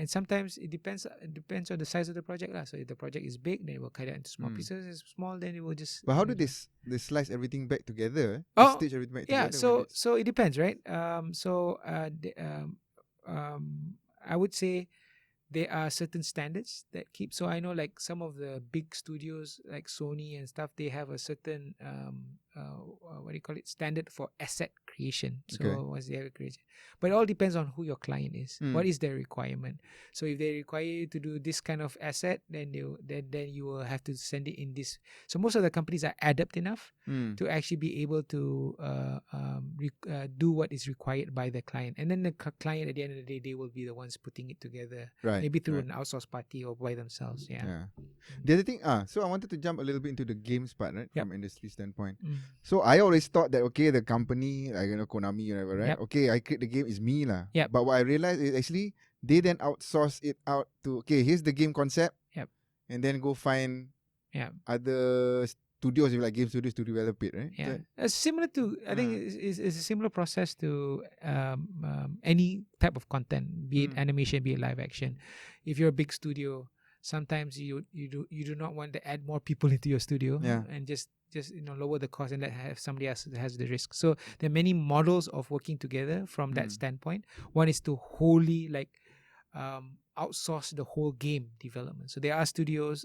sometimes it depends on the size of the project lah. So if the project is big, they will cut it into small pieces. If it's small, then it will just. But how do they slice everything back together? Stitch everything back together. So it depends, right? I would say there are certain standards that keep. So I know, like, some of the big studios like Sony and stuff, they have a certain what do you call it, standard for asset creation. So once they have a creation, but it all depends on who your client is. What is their requirement? So if they require you to do this kind of asset, then then you will have to send it in this. So most of the companies are adept enough to actually be able to do what is required by the client, and then the client at the end of the day, they will be the ones putting it together, maybe through an outsourced party or by themselves. The other thing, so I wanted to jump a little bit into the games part, right? From industry standpoint. So I always thought that, okay, the company, like, Konami or whatever, right? Okay, I create the game, is me lah. But what I realized is actually they then outsource it out to, okay, here's the game concept, and then go find other studios, like game studios, to develop it, right? Similar to, I think it's a similar process to any type of content, be it animation, be it live action. If you're a big studio, sometimes you do not want to add more people into your studio, and just lower the cost and let have somebody else that has the risk. So there are many models of working together from that standpoint. One is to wholly outsource the whole game development. So there are studios,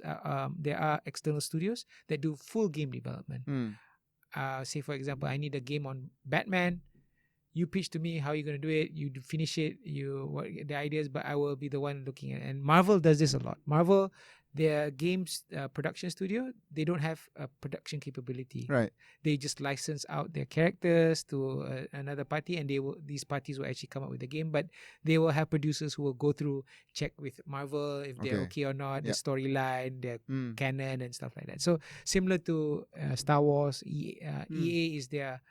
there are external studios that do full game development. Say for example, I need a game on Batman. You pitch to me how you're going to do it, you finish it, what the ideas, but I will be the one looking at it. And Marvel does this a lot. Marvel, their games production studio, they don't have a production capability. Right. They just license out their characters to another party, and these parties will actually come up with the game, but they will have producers who will go through, check with Marvel if they're okay or not, the storyline, their canon and stuff like that. So similar to Star Wars, EA is their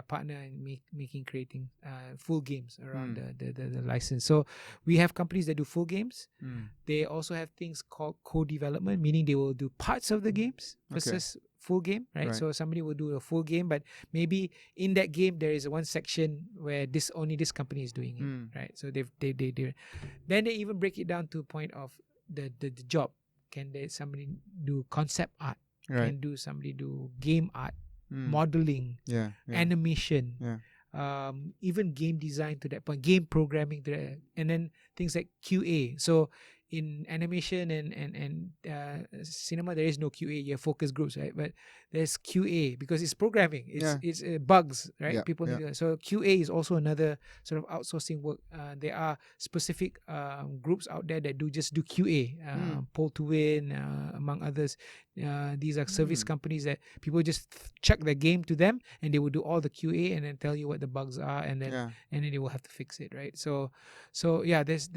partner in creating full games around the license. So we have companies that do full games. They also have things called co-development, meaning they will do parts of the games versus full game, right? So somebody will do a full game, but maybe in that game there is one section where only this company is doing it, right? So they then they even break it down to a point of the job. Can somebody do concept art? Can somebody do game art? Modeling, animation, even game design to that point, game programming to that, and then things like QA. So in animation and cinema, there is no QA. You have focus groups, right? But there's QA because it's programming. It's bugs, right? Yeah, People need yeah. to. So QA is also another sort of outsourcing work. There are specific groups out there that just do QA, Pull to Win, among others. These are service companies that people just chuck their game to them, and they will do all the QA and then tell you what the bugs are, and then they will have to fix it, right? So yeah, this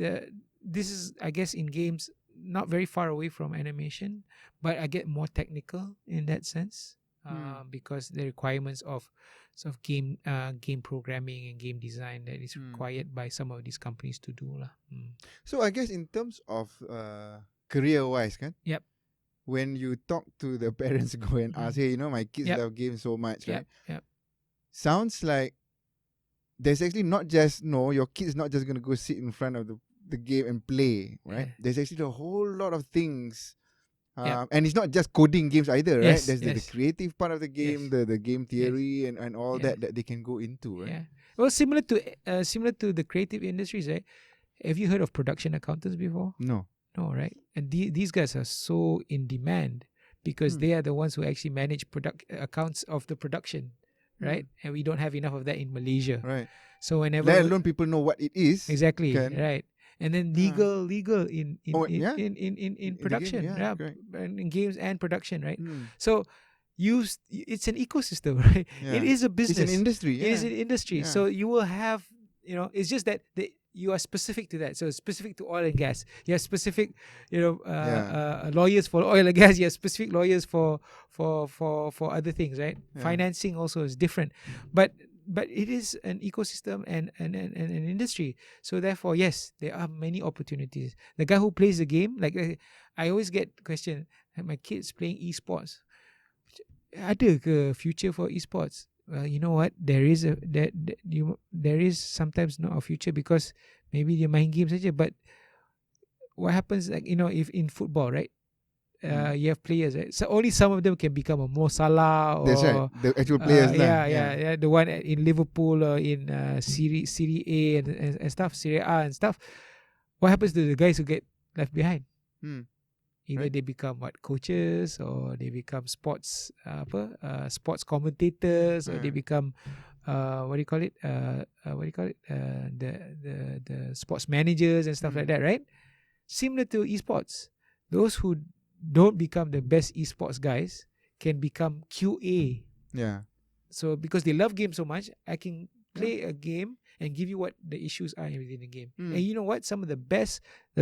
is, I guess, in games not very far away from animation, but I get more technical in that sense, because the requirements of sort of game programming and game design that is required by some of these companies to do lah. So I guess in terms of career wise, kan? Yep. When you talk to the parents, go and ask, hey, my kids love games so much, right? Yep. Sounds like there's actually not just your kid's not just gonna go sit in front of the game and play, right? Yeah. There's actually a whole lot of things, and it's not just coding games either, right? Yes, There's the yes. creative part of the game, Yes. the game theory and all that they can go into, right? Yeah. Well, similar to the creative industries, right? Have you heard of production accountants before? No, right? And these guys are so in demand because they are the ones who actually manage accounts of the production, right? And we don't have enough of that in Malaysia, right? So whenever, let alone people know what it is, exactly, kan? right? And then legal in in production, the game, correct. and in games and production, right? Mm. So it's an ecosystem, right? Yeah. It is a business. It's an industry. It is an industry. Yeah. So you will have, it's just that you are specific to that. So specific to oil and gas. You have specific, lawyers for oil and gas. You have specific lawyers for other things, right? Yeah. Financing also is different, but it is an ecosystem and an industry. So therefore, yes, there are many opportunities. The guy who plays the game, like I always get question, my kids playing esports. Ada ke future for esports? Well, you know what? There is sometimes not a future because maybe they main games saja. But what happens, like, if in football, right? You have players, right? So only some of them can become a Mo Salah or That's right. The actual players, yeah. The one in Liverpool or in Serie A and stuff, Serie A and stuff. What happens to the guys who get left behind? Either they become coaches, or they become sports commentators, or they become the sports managers and stuff like that, right? Similar to esports, those who don't become the best esports guys can become QA. Yeah. So because they love games so much, I can play a game and give you what the issues are within the game. And you know what? Some of the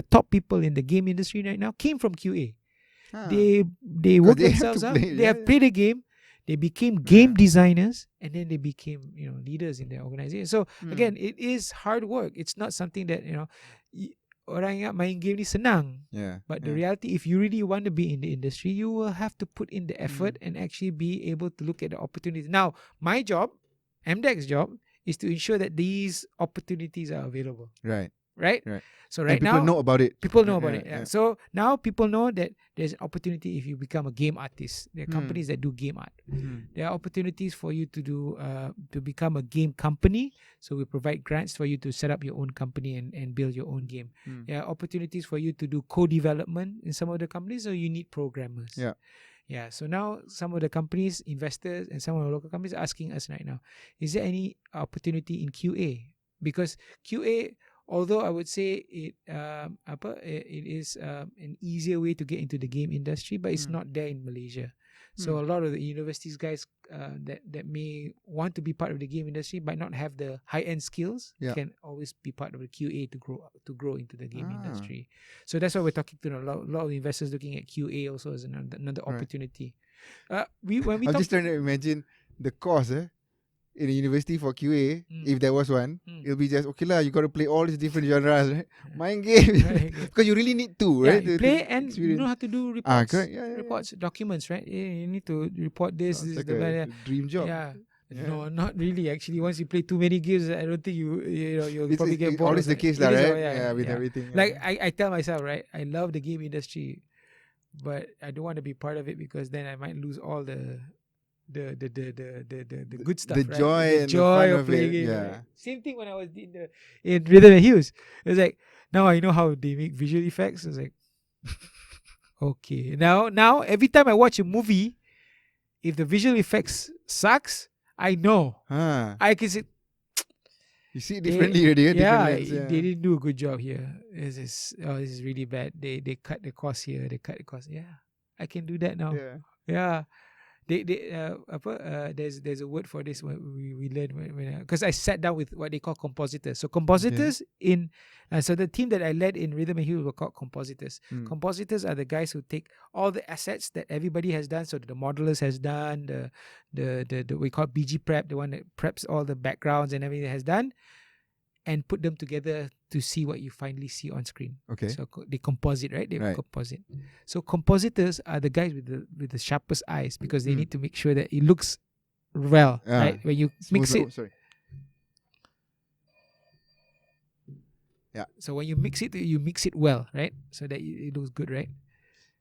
top people in the game industry right now came from QA. They work themselves up. They have played a game. They became game designers, and then they became leaders in their organization. So again, it is hard work. It's not something that orang ingat main game ni senang. But the reality, if you really want to be in the industry, you will have to put in the effort and actually be able to look at the opportunities. Now, my job, MDEC's job, is to ensure that these opportunities are available. Right. So right now, people know about it. People know about it. Yeah. So now people know that there's an opportunity if you become a game artist. There are companies that do game art. There are opportunities for you to do to become a game company. So we provide grants for you to set up your own company and build your own game. There are opportunities for you to do co-development in some of the companies. So you need programmers. Yeah. So now some of the companies, investors, and some of the local companies are asking us right now, is there any opportunity in QA? Because QA, although I would say it is an easier way to get into the game industry, but it's not there in Malaysia. So a lot of the universities guys that may want to be part of the game industry but not have the high-end skills can always be part of the QA to grow into the game industry. So that's why we're talking to a lot of investors looking at QA also as another opportunity. I'm just trying to imagine the course in a university for QA, if there was one, it'll be just, okay lah, you got to play all these different genres, right? Mind games. Because you really need to, right? You play and you know how to do reports. Correct. Reports, documents, right? You need to report this. Sounds This like is a dream job. Yeah. No, not really. Actually, once you play too many games, I don't think you'll probably get bored. Always the case, right? With everything. Like I tell myself, right? I love the game industry, but I don't want to be part of it because then I might lose all the good stuff, the right? joy the and joy the fun of playing it. game. Yeah. Right? Same thing when I was in Rhythm and Hues. It was like Now I know how they make visual effects. It's like, okay. Now every time I watch a movie, if the visual effects sucks, I know. I can say, you see it differently already. Different lens, they didn't do a good job here. This is really bad. They cut the cost here. They cut the cost. Yeah, I can do that now. Yeah. There's a word for this when we learn when because I sat down with what they call compositors. So compositors so the team that I led in Rhythm and Hue were called compositors. Compositors are the guys who take all the assets that everybody has done. So the modelers has done, the we call BG prep, the one that preps all the backgrounds and everything has done, and put them together to see what you finally see on screen. Okay. So they composite, right? They composite. So compositors are the guys with the sharpest eyes because they need to make sure that it looks well, right? When you mix it. Yeah. So when you mix it well, right? So that it looks good, right?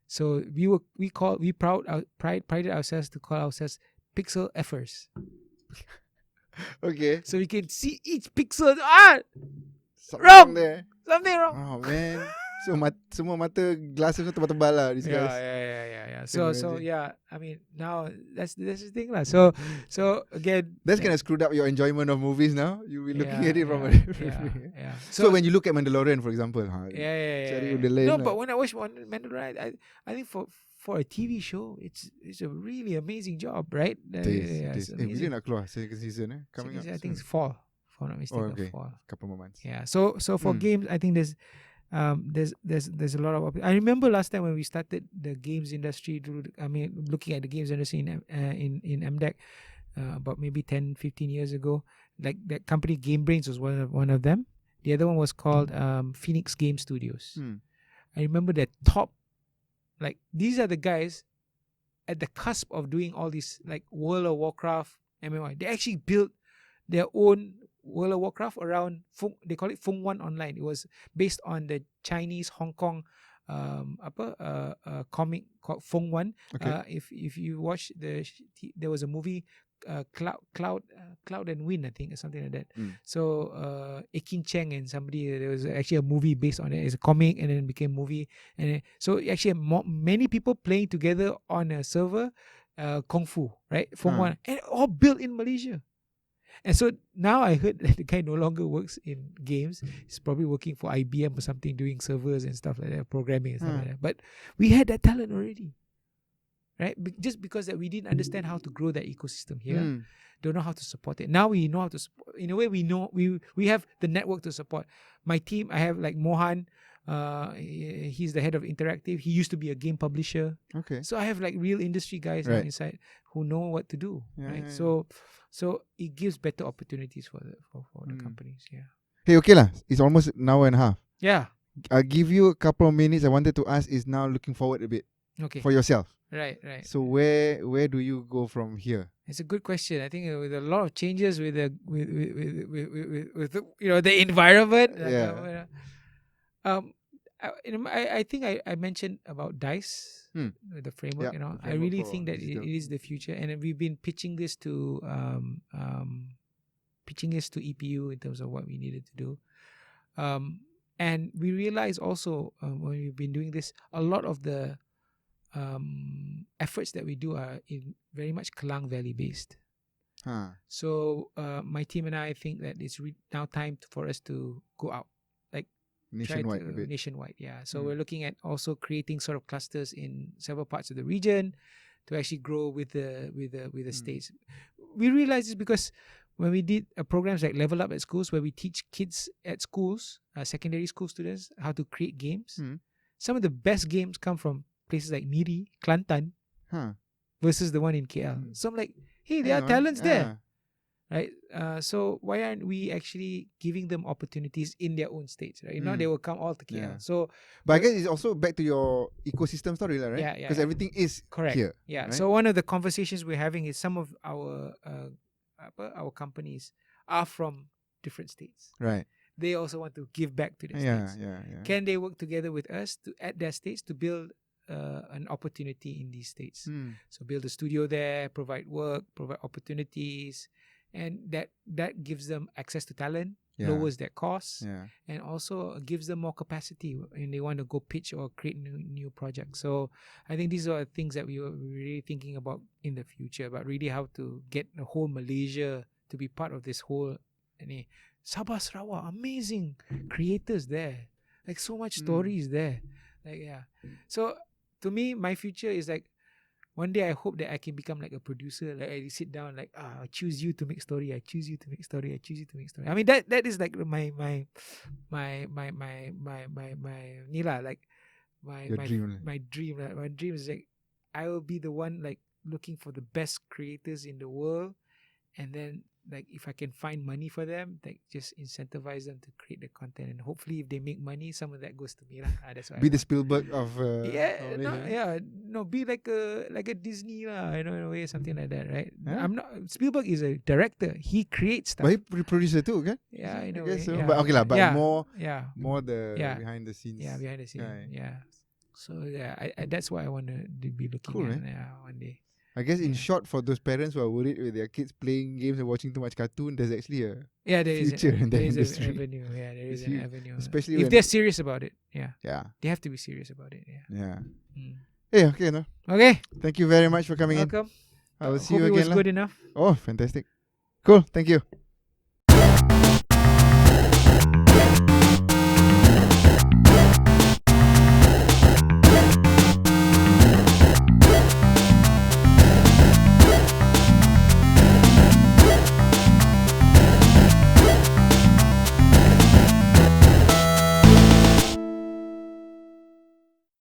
So we prided ourselves to call ourselves pixel effers. Okay. So we can see each pixel. Something wrong. Oh man. So semua mata glasses tu tebal-tebal lah these guys. Yeah. So yeah, I mean now that's the thing lah. So again, that's kind of screwed up your enjoyment of movies now. You will be looking at it from a different So when you look at Mandalorian, for example, No, but when I watch Mandalorian, I think for a TV show, it's a really amazing job, right? It's really nak keluar second season coming up. I think it's fall. If I'm not mistaken, fall. Couple more months. Yeah. So for games, I think there's a lot of. I remember last time when we started the games industry. Looking at the games industry in MDEC, about maybe 10, 15 years ago. Like that company, Game Brains was one of them. The other one was called Phoenix Game Studios. I remember the top. Like these are the guys at the cusp of doing all these like World of Warcraft, MMO. They actually built their own World of Warcraft around they call it Feng Wan Online. It was based on the Chinese Hong Kong comic called Feng Wan. If you watch there was a movie Cloud and Wind, I think, or something like that. So Ekin Cheng and somebody, there was actually a movie based on it. It's a comic and then became movie, and so actually many people playing together on a server, Kung Fu, right? Feng Wan, and all built in Malaysia. And so now I heard that the guy no longer works in games. He's probably working for IBM or something, doing servers and stuff like that, programming and stuff like that. But we had that talent already, right? Just because that we didn't understand how to grow that ecosystem here, don't know how to support it. Now we know how to support. In a way, we know we have the network to support. My team, I have like Mohan. He's the head of Interactive. He used to be a game publisher. Okay. So I have like real industry guys now inside who know what to do. Right. So it gives better opportunities for the companies. Yeah. Hey, okay lah. It's almost an hour and a half. Yeah. I'll give you a couple of minutes. I wanted to ask is now looking forward a bit. Okay. For yourself. Right. So where do you go from here? It's a good question. I think with a lot of changes with the the environment. I think I mentioned about DICE, the framework. I really think that it is the future, and we've been pitching this to EPU in terms of what we needed to do. And we realize also when we've been doing this, a lot of the efforts that we do are in very much Klang Valley based. So my team and I think that it's now time for us to go out. Nationwide, yeah. So we're looking at also creating sort of clusters in several parts of the region to actually grow with the states. We realized this because when we did programs like Level Up at schools, where we teach kids at schools, secondary school students, how to create games. Some of the best games come from places like Miri, Kelantan, versus the one in KL. So I'm like, hey, there are talents there. Right, so why aren't we actually giving them opportunities in their own states? Right, they will come all to KL. So, but I guess it's also back to your ecosystem story, right? Yeah, because everything is correct here. Yeah. Right? So one of the conversations we're having is some of our companies are from different states. Right. They also want to give back to the states. Yeah. Can they work together with us at their states to build an opportunity in these states? So build a studio there, provide work, provide opportunities. And that gives them access to talent, lowers their costs, Yeah. and also gives them more capacity when they want to go pitch or create new projects. So I think these are things that we were really thinking about in the future, but really how to get the whole Malaysia to be part of this whole Sabah Sarawak, amazing creators there, like so much stories there, like so to me my future is like one day I hope that I can become like a producer. Like I sit down, like I choose you to make story. I choose you to make story. I choose you to make story. I mean that is like my Nila, like Your dream. my dream. Like, my dream is like I will be the one like looking for the best creators in the world, and then like if I can find money for them, like just incentivize them to create the content, and hopefully if they make money, some of that goes to me lah. That's why Be the Spielberg of be like a Disney lah, in a way, something like that, right? Huh? I'm not Spielberg is a director. He creates stuff. But he producer too, okay? Yeah, in a I way. guess so. Yeah. But okay lah, but yeah. more the Yeah. behind the scenes. Yeah, behind the scene. Right. Yeah. So I that's what I want to be looking Cool, at one day. I guess in Yeah. short, for those parents who are worried with their kids playing games and watching too much cartoon, there's actually a There is future in that there is industry. an avenue. Yeah, there is It's an huge, avenue. especially if when- they're serious about it. Yeah, yeah. they have to be serious about it. Yeah. Yeah. Mm. Hey, okay, no. Okay. Thank you very much for coming in. Welcome. I will see Hope you it again. was lah. good enough. Oh, fantastic. Cool. Thank you.